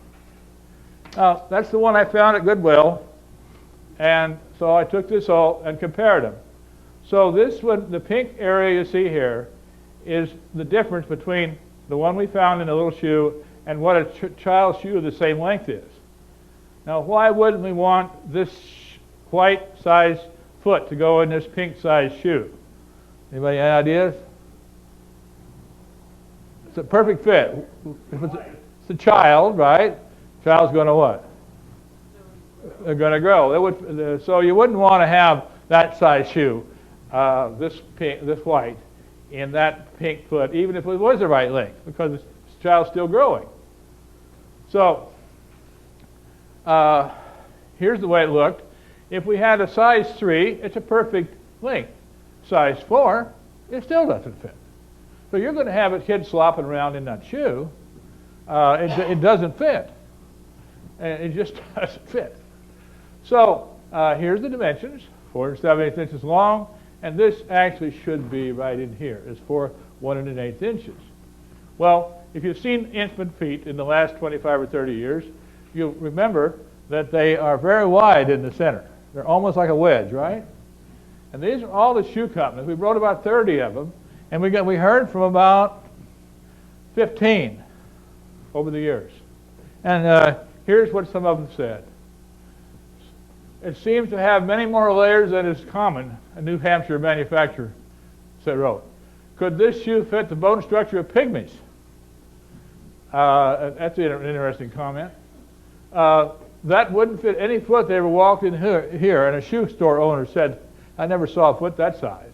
[SPEAKER 2] That's the one I found at Goodwill, and so I took this all and compared them. So this one, the pink area you see here, is the difference between the one we found in the little shoe and what a child's shoe of the same length is. Now, why wouldn't we want this white size foot to go in this pink size shoe? Anybody have ideas? It's a perfect fit. If it's a child, right? Child's going to what? They're going to grow. So you wouldn't want to have that size shoe, this white, in that pink foot, even if it was the right length, because the child's still growing. So here's the way it looked. If we had a size 3, it's a perfect length. Size 4, it still doesn't fit. So you're going to have a kid slopping around in that shoe. It doesn't fit. And it just doesn't fit. So here's the dimensions, 4 7/8 inches long, and this actually should be right in here. It's 4 1 1/8 inches. Well, if you've seen infant feet in the last 25 or 30 years, you'll remember that they are very wide in the center. They're almost like a wedge, right? And these are all the shoe companies. We wrote about 30 of them, and we heard from about 15 over the years. And here's what some of them said. It seems to have many more layers than is common, a New Hampshire manufacturer wrote. Could this shoe fit the bone structure of pygmies? That's an interesting comment. That wouldn't fit any foot they ever walked in here, and a shoe store owner said, I never saw a foot that size.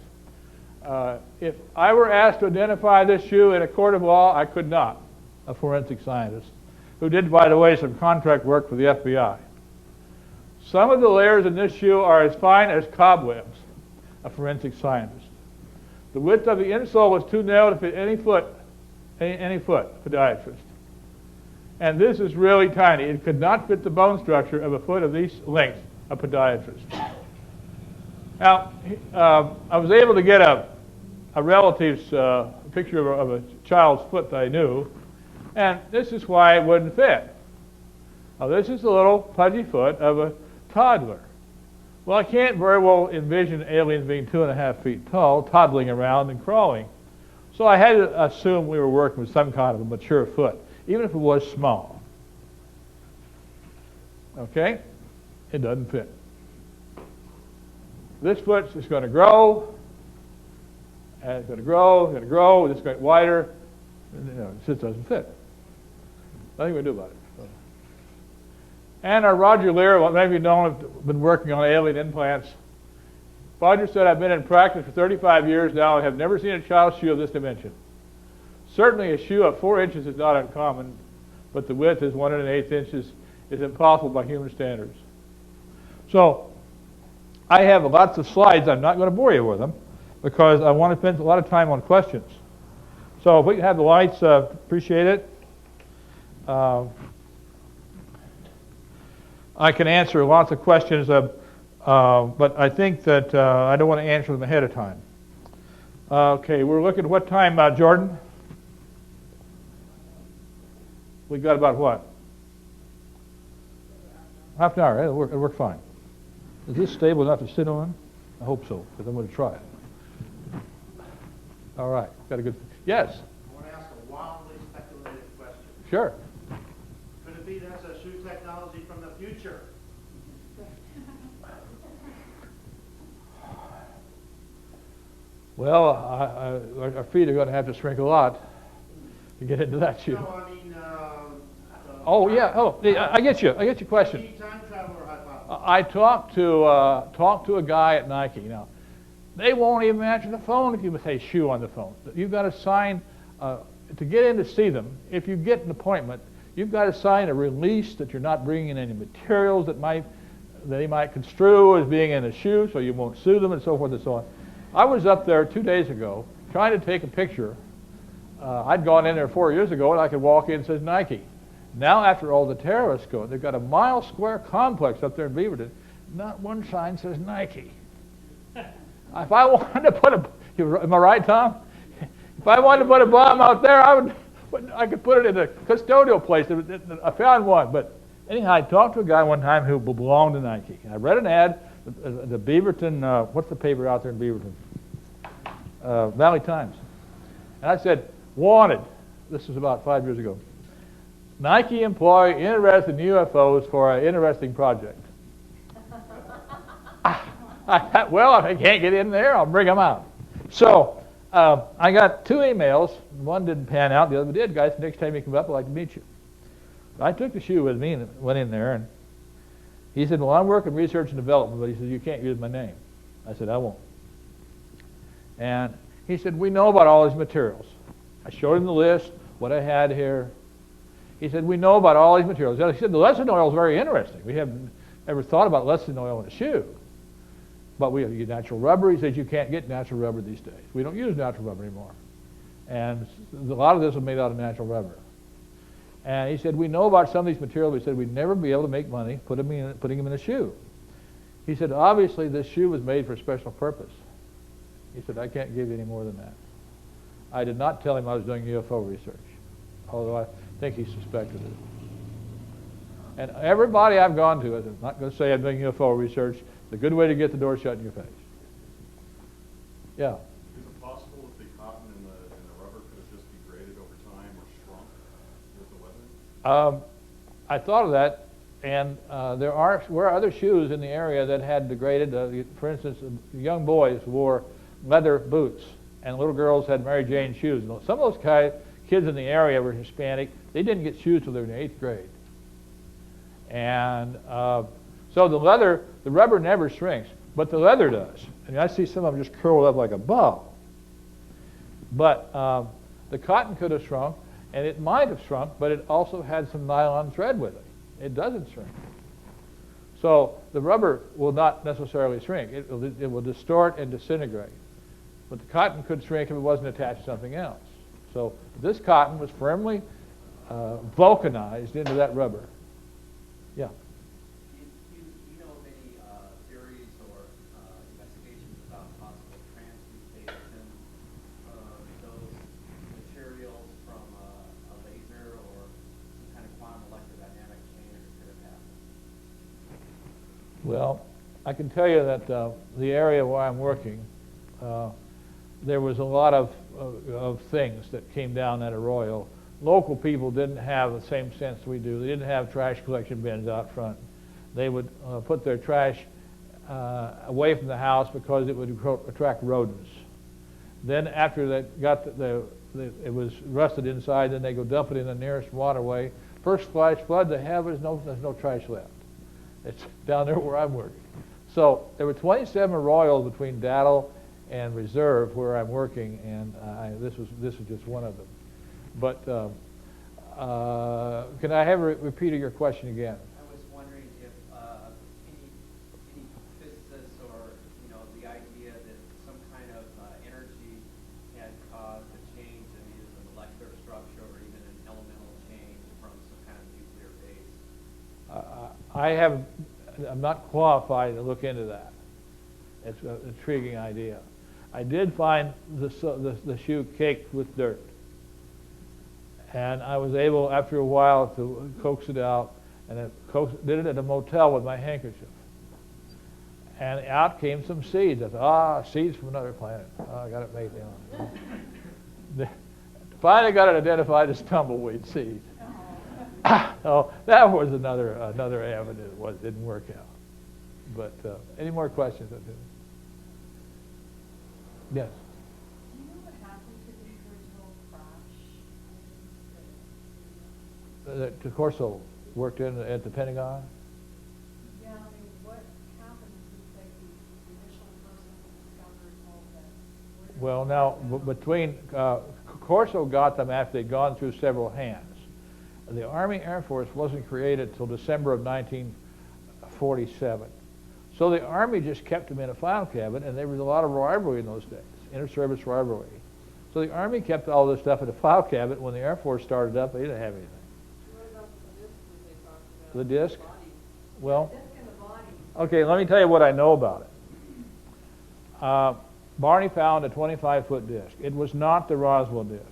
[SPEAKER 2] If I were asked to identify this shoe in a court of law, I could not, a forensic scientist, who did, by the way, some contract work for the FBI. Some of the layers in this shoe are as fine as cobwebs, a forensic scientist. The width of the insole was too narrow to fit any foot, podiatrist. And this is really tiny. It could not fit the bone structure of a foot of these lengths a podiatrist. Now, I was able to get a relative's picture of a child's foot that I knew, and this is why it wouldn't fit. Now, this is the little pudgy foot of a toddler. Well, I can't very well envision aliens being 2.5 feet tall, toddling around and crawling. So I had to assume we were working with some kind of a mature foot, even if it was small. Okay? It doesn't fit. This foot is going to grow, and it's going to grow, it's going to grow, it's going to get wider, and, it just doesn't fit. Nothing we can do about it. And our Roger Lear, well, maybe you know, have been working on alien implants. Roger said, I've been in practice for 35 years now. I have never seen a child's shoe of this dimension. Certainly a shoe of 4 inches is not uncommon, but the width is 1 1/8 inches is impossible by human standards. So I have lots of slides. I'm not going to bore you with them because I want to spend a lot of time on questions. So if we can have the lights, appreciate it. I can answer lots of questions, but I think that I don't want to answer them ahead of time. Okay, we're looking at what time, Jordan? We got about what? Half an hour. It'll work fine. Is this stable enough to sit on? I hope so, because I'm going to try it. All right, got a good. Yes.
[SPEAKER 5] I want to ask a wildly speculative question.
[SPEAKER 2] Sure.
[SPEAKER 5] Could it be that's a shoe technology from the future?
[SPEAKER 2] Well, our feet are going to have to shrink a lot to get into that shoe.
[SPEAKER 5] No, I mean.
[SPEAKER 2] Oh yeah. Oh, I get you. I get your question.
[SPEAKER 5] Time traveler hypothesis.
[SPEAKER 2] I talked to a guy at Nike. Now, they won't even answer the phone if you say shoe on the phone. You've got to sign to get in to see them. If you get an appointment, you've got to sign a release that you're not bringing in any materials that they might construe as being in a shoe, so you won't sue them and so forth and so on. I was up there 2 days ago trying to take a picture. I'd gone in there 4 years ago, and I could walk in and it says Nike. Now, after all the terrorists go, they've got a mile-square complex up there in Beaverton. Not one sign says Nike. If I wanted to put am I right, Tom? If I wanted to put a bomb out there, I could put it in a custodial place. I found one, but anyhow, I talked to a guy one time who belonged to Nike. I read an ad, the Beaverton, what's the paper out there in Beaverton? Valley Times. And I said, wanted. This was about 5 years ago. Nike employee interested in UFOs for an interesting project. Well, if I can't get in there, I'll bring them out. So I got 2 emails. One didn't pan out, the other did. Guys, next time you come up, I'd like to meet you. I took the shoe with me and went in there, and he said, well, I'm working research and development, but he said, you can't use my name. I said, I won't. And he said, we know about all these materials. I showed him the list, what I had here. He said, we know about all these materials. He said, the lesson oil is very interesting. We haven't ever thought about lesson oil in a shoe. But we have natural rubber. He said, you can't get natural rubber these days. We don't use natural rubber anymore. And a lot of this is made out of natural rubber. And he said, we know about some of these materials. He said, we'd never be able to make money putting them in a shoe. He said, obviously, this shoe was made for a special purpose. He said, I can't give you any more than that. I did not tell him I was doing UFO research, although I think he suspected it. And everybody I've gone to, I'm not going to say I'm doing UFO research, it's a good way to get the door shut in your face. Yeah?
[SPEAKER 6] Is it possible that the cotton and the rubber could have just degraded over time or shrunk with the weather?
[SPEAKER 2] I thought of that, and there were other shoes in the area that had degraded. For instance, young boys wore leather boots, and little girls had Mary Jane shoes. And some of those kids in the area were Hispanic. They didn't get shoes until they were in 8th grade. And so the rubber never shrinks, but the leather does. I mean, I see some of them just curled up like a ball. But the cotton could have shrunk, and it might have shrunk, but it also had some nylon thread with it. It doesn't shrink. So the rubber will not necessarily shrink. It will distort and disintegrate. But the cotton could shrink if it wasn't attached to something else. So this cotton was firmly vulcanized into that rubber. Yeah.
[SPEAKER 7] Do you know of any
[SPEAKER 2] Well, I can tell you that the area where I'm working, there was a lot of things that came down that arroyo. Local people didn't have the same sense we do. They didn't have trash collection bins out front. They would put their trash away from the house because it would attract rodents. Then after that it was rusted inside, then they go dump it in the nearest waterway. First flash flood they have, there's no trash left. It's down there where I'm working. So there were 27 arroyos between Dattle and Reserve where I'm working, and this was just one of them. But can I have a repeat of your question again?
[SPEAKER 7] I was wondering if any physicists or the idea that some kind of energy had caused a change in either the molecular structure or even an elemental change from some kind of nuclear base.
[SPEAKER 2] I'm not qualified to look into that. It's an intriguing idea. I did find the shoe caked with dirt. And I was able, after a while, to coax it out, and I did it at a motel with my handkerchief. And out came some seeds. I thought, seeds from another planet. I got it made down. Finally got it identified as tumbleweed seed. So that was another avenue that didn't work out. But any more questions? Yes.
[SPEAKER 8] Do you know what happened to the original crash?
[SPEAKER 2] The Corso worked at the Pentagon.
[SPEAKER 8] Yeah, I mean, what happened since the initial person discovered all that?
[SPEAKER 2] Well, now, between Corso got them after they'd gone through several hands. The Army Air Force wasn't created until December of 1947. So the Army just kept them in a file cabinet, and there was a lot of rivalry in those days, inter-service rivalry. So the Army kept all this stuff in a file cabinet. When the Air Force started up, they didn't have anything.
[SPEAKER 8] What about the disc that they talked about?
[SPEAKER 2] The disc?
[SPEAKER 8] Body.
[SPEAKER 2] Well,
[SPEAKER 8] The disc in the body.
[SPEAKER 2] okay, let me tell you what I know about it. Barney found a 25-foot disc. It was not the Roswell disc.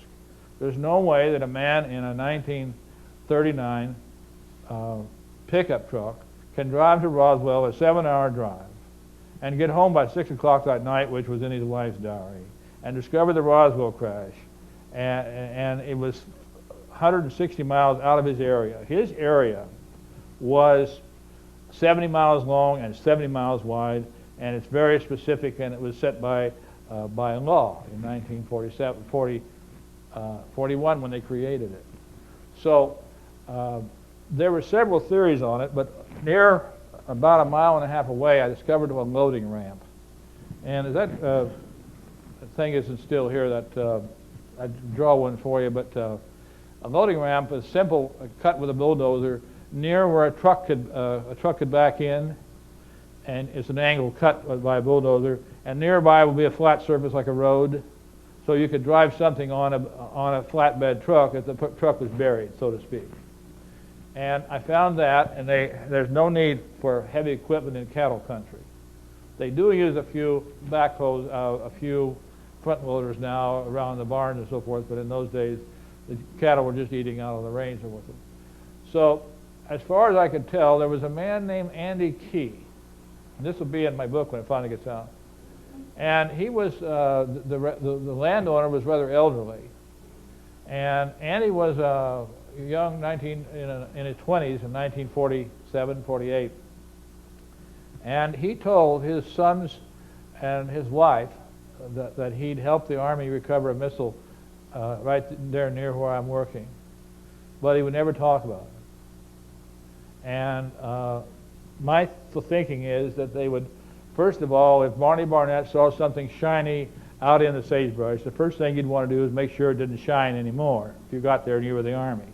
[SPEAKER 2] There's no way that a man in a 1939 pickup truck can drive to Roswell, a 7-hour drive, and get home by 6 o'clock that night, which was in his wife's diary, and discover the Roswell crash. And it was 160 miles out of his area. His area was 70 miles long and 70 miles wide, and it's very specific, and it was set by law in 1941 when they created it. So there were several theories on it, but near about a mile and a half away, I discovered a loading ramp. And that thing isn't still here, that I'd draw one for you, but a loading ramp is simple, cut with a bulldozer, near where a truck could back in, and it's an angle cut by a bulldozer, and nearby will be a flat surface like a road, so you could drive something on a flatbed truck if the truck was buried, so to speak. And I found that, and there's no need for heavy equipment in cattle country. They do use a few backhoes, a few front loaders now around the barns and so forth, but in those days, the cattle were just eating out of the range and with them. So, as far as I could tell, there was a man named Andy Key. And this will be in my book when it finally gets out. And he was, the landowner was rather elderly. And Andy was young, in his 20s in 1947, 48. And he told his sons and his wife that he'd help the Army recover a missile right there near where I'm working. But he would never talk about it. And my thinking is that they would, first of all, if Barney Barnett saw something shiny out in the sagebrush, the first thing you'd want to do is make sure it didn't shine anymore if you got there and you were the Army.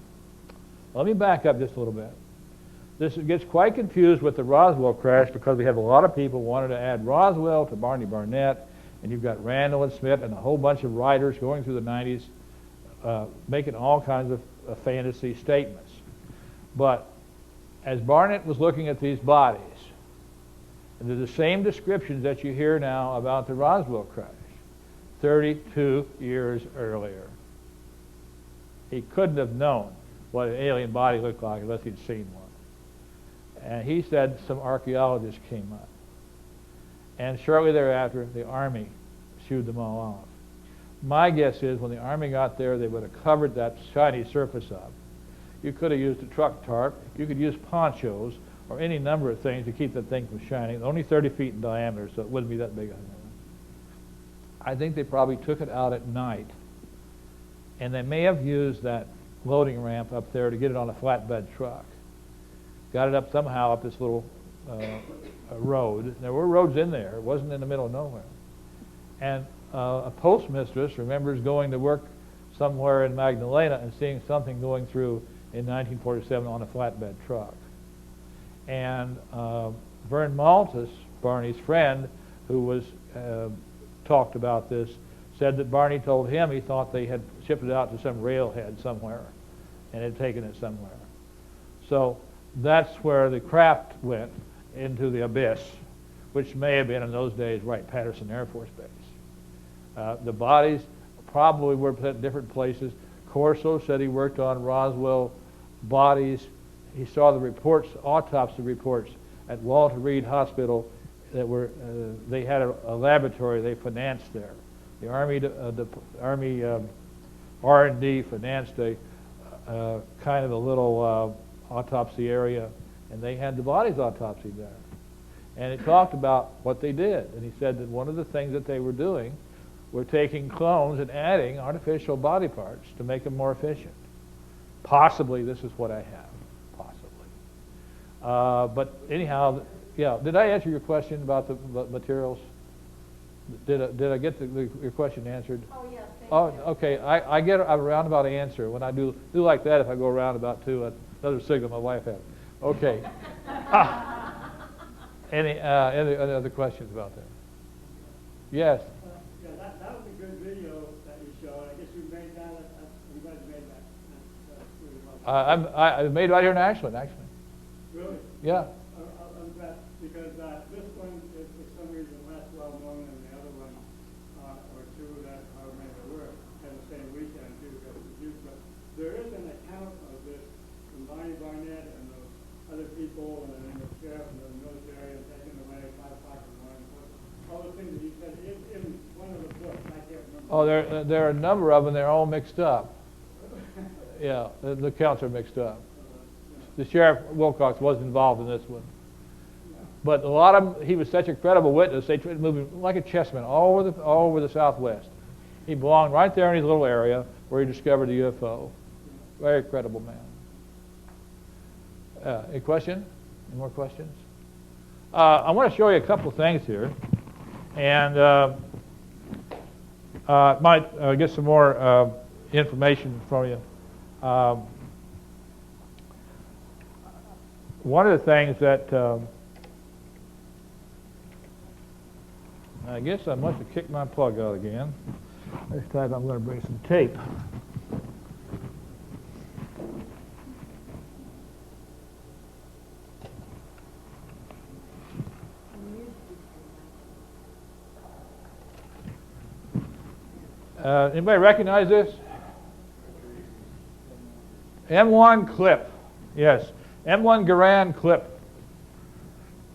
[SPEAKER 2] Let me back up just a little bit. This gets quite confused with the Roswell crash because we have a lot of people wanted to add Roswell to Barney Barnett, and you've got Randall and Smith and a whole bunch of writers going through the 90s making all kinds of fantasy statements. But as Barnett was looking at these bodies, and they're the same descriptions that you hear now about the Roswell crash, 32 years earlier. He couldn't have known what an alien body looked like unless he'd seen one. And he said some archaeologists came up. And shortly thereafter, the Army shooed them all off. My guess is when the Army got there, they would have covered that shiny surface up. You could have used a truck tarp. You could use ponchos or any number of things to keep that thing from shining. Only 30 feet in diameter, so it wouldn't be that big a thing. I think they probably took it out at night. And they may have used that loading ramp up there to get it on a flatbed truck. Got it up somehow up this little road. There were roads in there. It wasn't in the middle of nowhere. And a postmistress remembers going to work somewhere in Magdalena and seeing something going through in 1947 on a flatbed truck. And Vern Maltus, Barney's friend, who was talked about this, said that Barney told him he thought they had shipped it out to some railhead somewhere and had taken it somewhere. So that's where the craft went, into the abyss, which may have been in those days Wright-Patterson Air Force Base. The bodies probably were put in different places. Corso said he worked on Roswell bodies. He saw the reports, autopsy reports at Walter Reed Hospital that were, they had a laboratory they financed there. The Army R&D financed a kind of a little autopsy area, and they had the bodies autopsied there. And it talked about what they did. And he said that one of the things that they were doing were taking clones and adding artificial body parts to make them more efficient. Possibly this is what I have. Possibly. But anyhow, yeah, did I answer your question about the materials? Did I get your question answered?
[SPEAKER 8] Oh, yeah, thank you.
[SPEAKER 2] Okay. I get a roundabout answer. When I do like that, if I go roundabout too, another signal my wife had. Okay. Any other questions about that? Yes.
[SPEAKER 9] Yeah, that was a good video that you showed. I guess you made that. I'm glad you made that. That's really well.
[SPEAKER 2] I made right here in Ashland, actually.
[SPEAKER 9] Really?
[SPEAKER 2] Yeah.
[SPEAKER 9] I'm glad, because this one is for some reason less well known than the other one, or two that I remember were at the same weekend too, got confused. But there is an account of this from Barney Barnett and those other people and the sheriff and the military and taken away 5 o'clock in the morning. All the things that you said in one of the books, I can't remember.
[SPEAKER 2] Oh, there are a number of them. They're all mixed up. Yeah, the accounts are mixed up. The Sheriff Wilcox wasn't involved in this one. But a lot of them, he was such a credible witness, they tried to move him like a chessman all over the Southwest. He belonged right there in his little area where he discovered the UFO. Very credible man. Any question? Any more questions? I want to show you a couple of things here. And might get some more information from you. One of the things that I guess I must have kicked my plug out again. This time I'm going to bring some tape. Anybody recognize this? M1 clip. Yes, M1 Garand clip.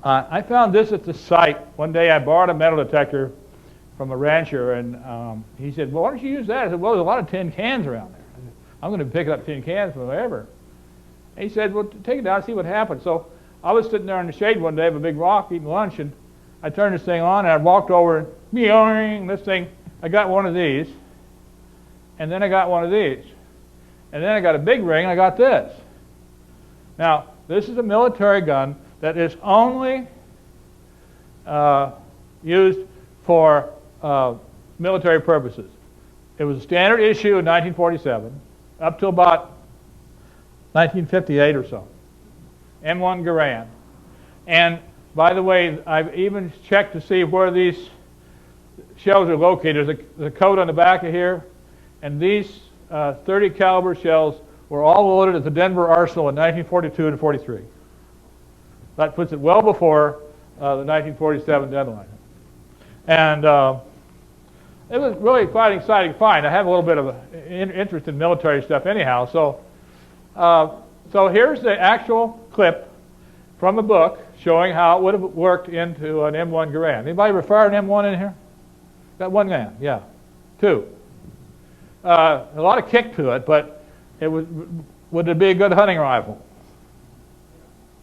[SPEAKER 2] I found this at the site. One day I borrowed a metal detector from a rancher, and he said, well, why don't you use that? I said, well, there's a lot of tin cans around there. I said, I'm going to be picking up tin cans from wherever. And he said, well, take it down and see what happens. So I was sitting there in the shade one day of a big rock eating lunch, and I turned this thing on, and I walked over, and this thing, I got one of these, and then I got one of these. And then I got a big ring, and I got this. Now, this is a military gun that is only used for military purposes. It was a standard issue in 1947, up to about 1958 or so. M1 Garand. And by the way, I've even checked to see where these shells are located. There's a code on the back of here, and these 30 caliber shells were all loaded at the Denver Arsenal in 1942 and 43. That puts it well before the 1947 deadline. And it was really quite an exciting find. I have a little bit of an interest in military stuff anyhow. So here's the actual clip. from a book showing how it would have worked into an M1 Garand. Anybody ever fired an M1 in here? Got one man, yeah. Two. A lot of kick to it, but would it be a good hunting rifle?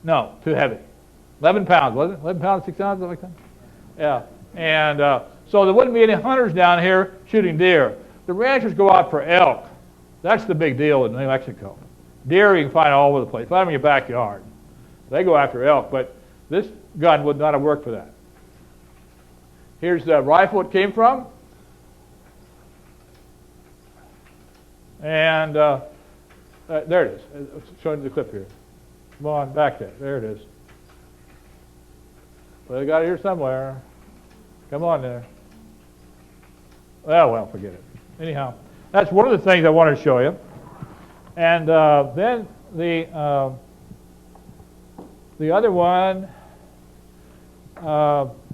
[SPEAKER 2] No, too heavy. 11 pounds, wasn't it? 11 pounds, 6 ounces, something like that? Yeah. And so there wouldn't be any hunters down here shooting deer. The ranchers go out for elk. That's the big deal in New Mexico. Deer you can find all over the place. Find them in your backyard. They go after elk, but this gun would not have worked for that. Here's the rifle it came from. And there it is. It's showing you the clip here. Come on, back there. There it is. Well, I got it here somewhere. Come on there. Well, forget it. Anyhow, that's one of the things I wanted to show you. And then the other one,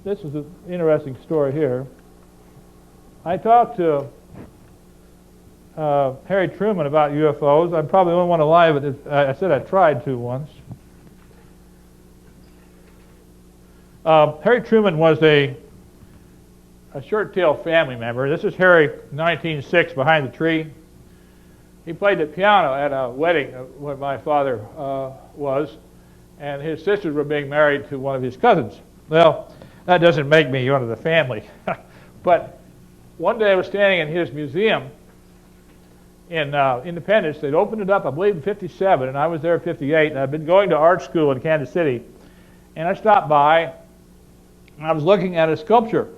[SPEAKER 2] this is an interesting story here. I talked to Harry Truman about UFOs. I'm probably the only one alive. I said I tried to once. Harry Truman was a short-tailed family member. This is Harry, 1906, behind the tree. He played the piano at a wedding where my father was, and his sisters were being married to one of his cousins. Well, that doesn't make me one of the family. But one day I was standing in his museum in Independence. They'd opened it up, I believe, in 57, and I was there in 58, and I'd been going to art school in Kansas City. And I stopped by, and I was looking at a sculpture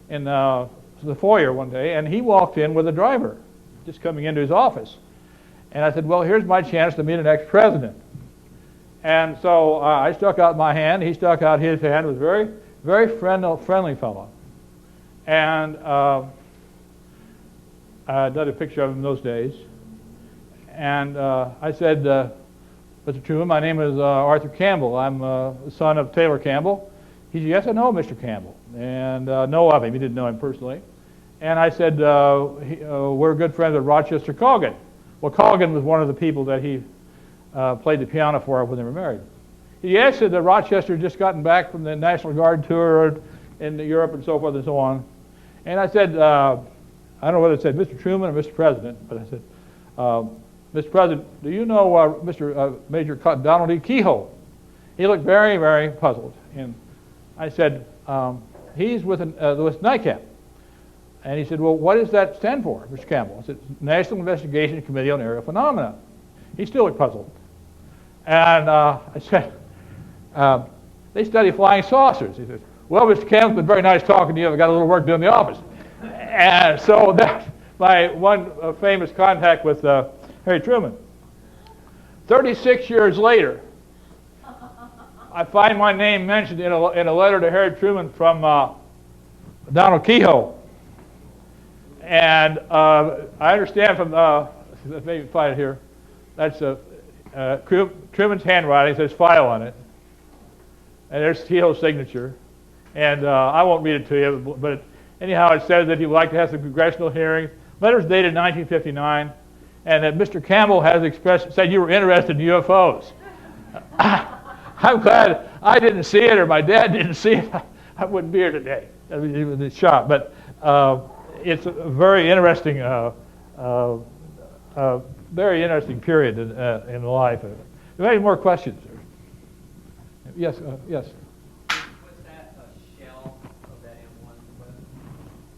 [SPEAKER 2] in the foyer one day, and he walked in with a driver, just coming into his office. And I said, well, here's my chance to meet an ex-president. And so I stuck out my hand, he stuck out his hand. It was a very, very friendly fellow. And I did a picture of him in those days. And I said, Mr. Truman, my name is Arthur Campbell. I'm the son of Taylor Campbell. He said, yes, I know Mr. Campbell, and know of him. He didn't know him personally. And I said, we're good friends with Rochester Colgan. Well, Colgan was one of the people that he played the piano for when they were married. Yes, said that Rochester had just gotten back from the National Guard tour in Europe and so forth and so on. And I said, I don't know whether it said Mr. Truman or Mr. President, but I said, Mr. President, do you know Major Donald E. Kehoe? He looked very, very puzzled. And I said, he's with NICAP. And he said, well, what does that stand for, Mr. Campbell? I said, National Investigation Committee on Aerial Phenomena. He still looked puzzled. And I said, they study flying saucers. He said, well, Mr. Campbell, it's been very nice talking to you. I've got a little work to do in the office. And so that's my one famous contact with Harry Truman. 36 years later, I find my name mentioned in a letter to Harry Truman from Donald Kehoe. And I understand from, maybe find it here, that's Truman's handwriting, says file on it. And there's Kehoe's signature. And I won't read it to you, but anyhow, it says that he would like to have some congressional hearings. Letters dated 1959, and that Mr. Campbell has said you were interested in UFOs. I'm glad I didn't see it, or my dad didn't see it. I wouldn't be here today. I mean, it was a shock. But it's a very interesting, period in life. Do you have any more questions? Yes, yes.
[SPEAKER 7] Was that a shell of that M1 weapon,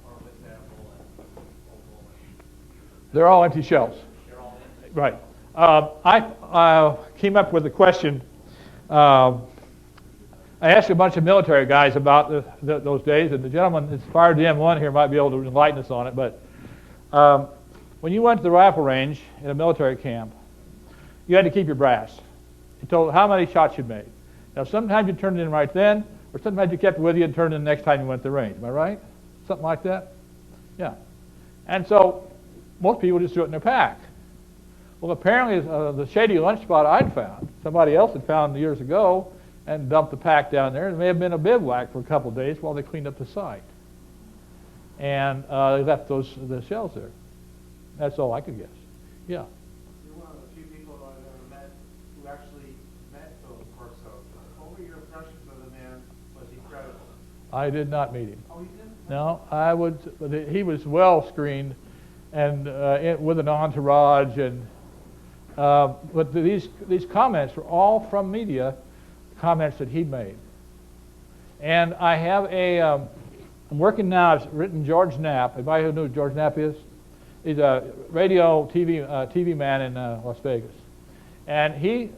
[SPEAKER 7] or was that a bullet?
[SPEAKER 2] They're all empty shells.
[SPEAKER 7] They're all empty.
[SPEAKER 2] Right. I came up with a question. I asked a bunch of military guys about those days, and the gentleman that's fired the M1 here might be able to enlighten us on it. But when you went to the rifle range in a military camp, you had to keep your brass. You told how many shots you'd made. Now, sometimes you turned it in right then, or sometimes you kept it with you and turned it in the next time you went to the range. Am I right? Something like that? Yeah. And so most people just do it in their pack. Well, apparently the shady lunch spot I'd found, somebody else had found years ago and dumped the pack down there. It may have been a bivouac for a couple of days while they cleaned up the site. And they left the shells there. That's all I could guess. Yeah.
[SPEAKER 5] You're one of the few people I've ever met who actually met those Corsos. What were
[SPEAKER 2] I did not meet him.
[SPEAKER 7] Oh, you didn't?
[SPEAKER 2] No, he was well screened and with an entourage, and but these comments were all from media, comments that he made. And I have I'm working now. I've written George Knapp. Anybody who knows who George Knapp is? He's a radio TV man in Las Vegas, and he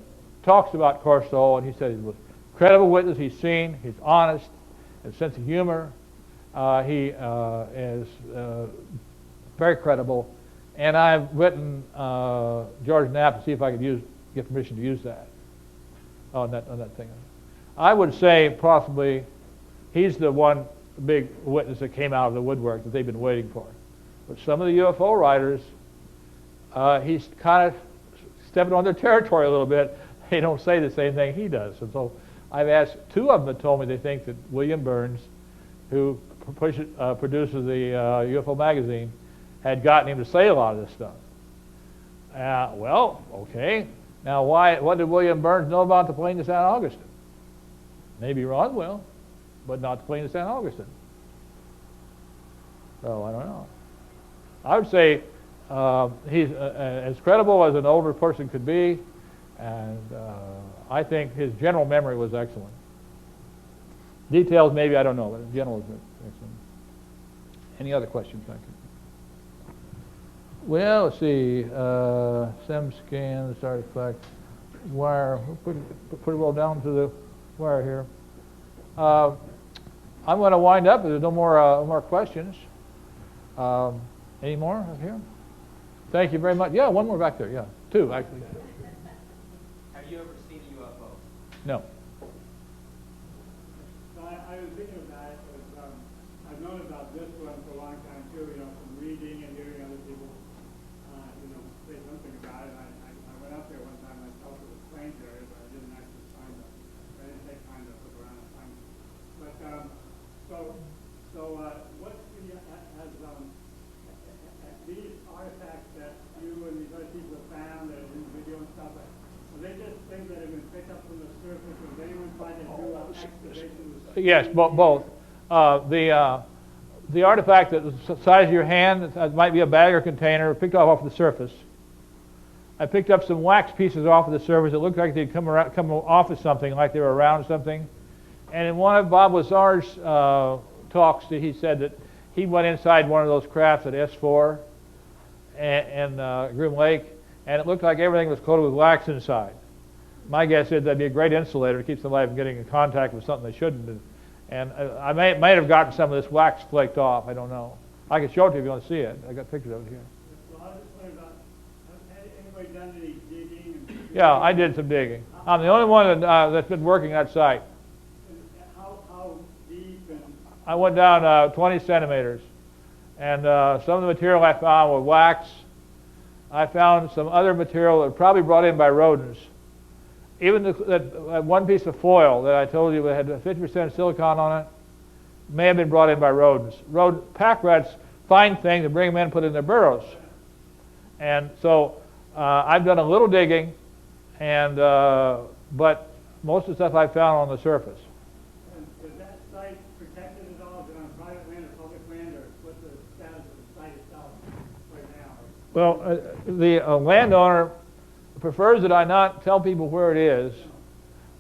[SPEAKER 2] talks about Corso, and he said he was a credible witness he's seen. He's honest, has a sense of humor. He is very credible, and I've written George Knapp to see if I could get permission to use that on that thing. I would say possibly he's the one big witness that came out of the woodwork that they've been waiting for. But some of the UFO writers, he's kind of stepping on their territory a little bit. They don't say the same thing he does. And so I've asked, two of them that told me they think that William Burns, who produces the UFO magazine, had gotten him to say a lot of this stuff. Well, okay. Now, what did William Burns know about the plane to St. Augustine? Maybe Roswell, but not the plane to St. Augustine. So I don't know. I would say he's as credible as an older person could be, and I think his general memory was excellent. Details, maybe, I don't know, but in general, was excellent. Any other questions? Thank you. Well, let's see. SEM scans, artifact, wire. We'll put it well down to the wire here. I'm going to wind up. There's no more questions. Any more up here? Thank you very much. Yeah, one more back there. Yeah, two actually.
[SPEAKER 7] Have you ever seen a UFO?
[SPEAKER 2] No.
[SPEAKER 9] I was thinking of that because I've known about this one for a long time too, from reading and hearing other people, say something about it. I went up there one time myself to the plains area, but I didn't actually find them. I didn't take time to look around and find them. But, what has these artifacts that you and these other people have found that are in video and stuff, are they just things that have been picked up from the surface, or does anyone find that do excavations?
[SPEAKER 2] Yes, both. The artifact that was the size of your hand, that might be a bag or container, picked off the surface. I picked up some wax pieces off of the surface. It looked like they'd come off of something, like they were around something. And in one of Bob Lazar's talks, he said that he went inside one of those crafts at S4 and Groom Lake, and it looked like everything was coated with wax inside. My guess is that'd be a great insulator to keep somebody from getting in contact with something they shouldn't do. And I may have gotten some of this wax flaked off. I don't know. I can show it to you if you want to see it. I got pictures of it here.
[SPEAKER 9] Well, I was just wondering about, has anybody done any digging?
[SPEAKER 2] Yeah, I did some digging. I'm the only one that's been working that site.
[SPEAKER 9] How deep?
[SPEAKER 2] I went down 20 centimeters. And some of the material I found was wax. I found some other material that was probably brought in by rodents. Even that one piece of foil that I told you that had 50% silicon on it may have been brought in by rodents. Pack rats find things and bring them in and put it in their burrows. And so I've done a little digging, and but most of the stuff I found on the surface.
[SPEAKER 9] And is that site protected at all? Is it on private land or public land, or what's the status of the site itself right now?
[SPEAKER 2] Well, the landowner prefers that I not tell people where it is.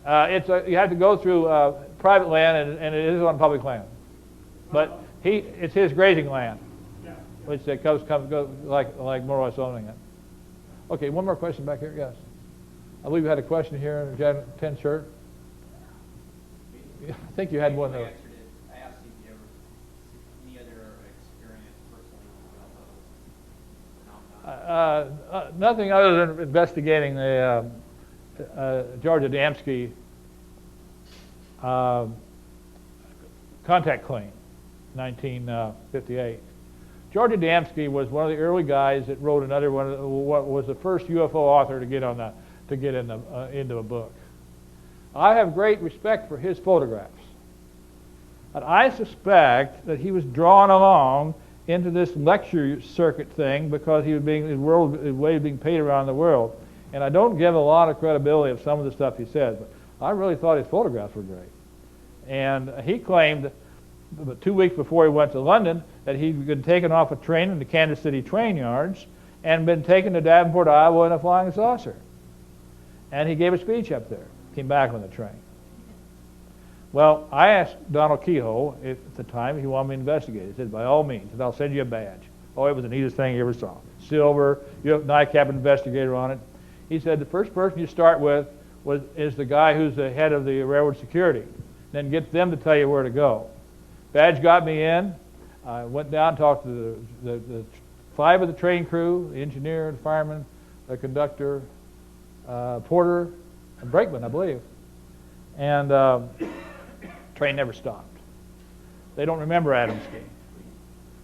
[SPEAKER 2] You have to go through private land, and it is on public land. But it's his grazing land, which goes like more or less owning it. Okay, one more question back here. Yes, I believe you had a question here in the tin shirt. I think you had one there.
[SPEAKER 7] I asked if you ever any other experience personally with
[SPEAKER 2] Nothing other than investigating the George Adamski contact claim, 1958. George Adamski was one of the early guys that wrote another one. What was the first UFO author to get into a book. I have great respect for his photographs, but I suspect that he was drawn along into this lecture circuit thing because he was his way of being paid around the world. And I don't give a lot of credibility of some of the stuff he said, but I really thought his photographs were great. And he claimed but 2 weeks before he went to London, that he'd been taken off a train in the Kansas City train yards and been taken to Davenport, Iowa in a flying saucer. And he gave a speech up there, came back on the train. Well, I asked Donald Kehoe at the time if he wanted me to investigate. He said, by all means, and I'll send you a badge. Oh, it was the neatest thing you ever saw. Silver, you have NICAP investigator on it. He said the first person you start with is the guy who's the head of the railroad security. Then get them to tell you where to go. Badge got me in. I went down and talked to the 5 of the train crew, the engineer, the fireman, the conductor, porter, and brakeman, I believe. And train never stopped. They don't remember Adamski.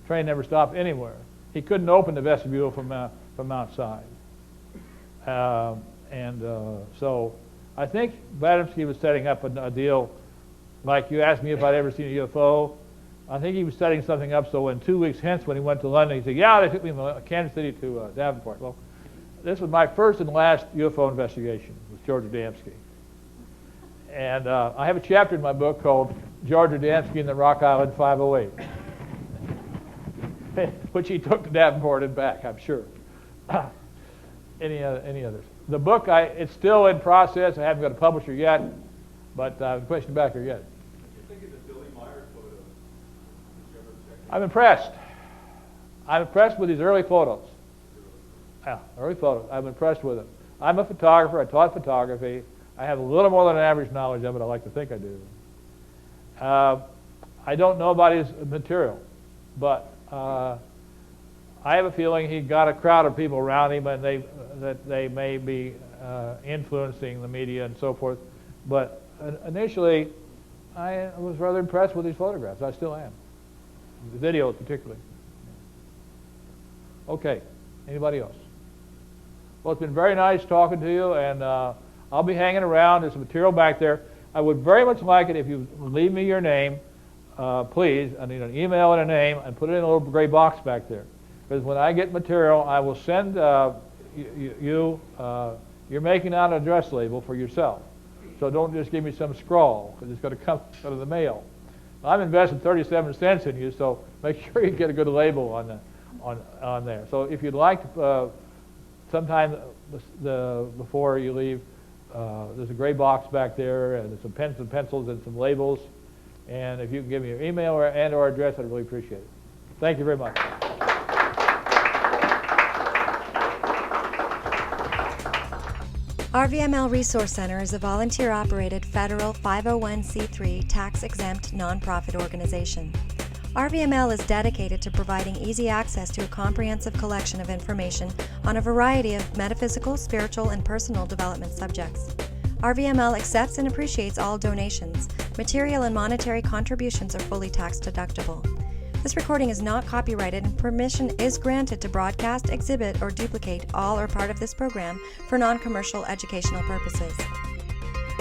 [SPEAKER 2] Train never stopped anywhere. He couldn't open the vestibule from outside. So I think Adamski was setting up a deal, like you asked me if I'd ever seen a UFO. I think he was setting something up so in 2 weeks hence when he went to London, he said, yeah, they took me from Kansas City to Davenport. Well, this was my first and last UFO investigation with George Adamski. And I have a chapter in my book called George Adamski and the Rock Island 508, which he took to Davenport and back, I'm sure. Any others? The book, it's still in process. I haven't got a publisher yet, but I'm pushing back here yet.
[SPEAKER 6] What do you think of the Billy Meyer photo? Did you ever check it out?
[SPEAKER 2] I'm impressed. I'm impressed with these early photos. Yeah, early photos. I'm impressed with them. I'm a photographer. I taught photography. I have a little more than an average knowledge of it. I like to think I do. I don't know about his material, but I have a feeling he got a crowd of people around him, and that they may be influencing the media and so forth. But initially, I was rather impressed with these photographs. I still am. The videos particularly. Okay. Anybody else? Well, it's been very nice talking to you, and I'll be hanging around. There's some material back there. I would very much like it if you leave me your name, please. I need an email and a name, and put it in a little gray box back there. Because when I get material, I will send you're making out an address label for yourself. So don't just give me some scrawl, because it's going to come out of the mail. I'm investing 37 cents in you, so make sure you get a good label on there. So if you'd like to, sometime before you leave, there's a gray box back there, and there's some pens and pencils and some labels. And if you can give me your email or address, I'd really appreciate it. Thank you very much.
[SPEAKER 1] RVML Resource Center is a volunteer-operated federal 501c3 tax-exempt nonprofit organization. RVML is dedicated to providing easy access to a comprehensive collection of information on a variety of metaphysical, spiritual, and personal development subjects. RVML accepts and appreciates all donations. Material and monetary contributions are fully tax-deductible. This recording is not copyrighted, and permission is granted to broadcast, exhibit, or duplicate all or part of this program for non-commercial educational purposes.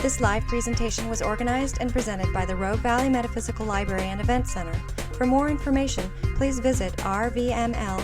[SPEAKER 1] This live presentation was organized and presented by the Rogue Valley Metaphysical Library and Event Center. For more information, please visit rvml.org.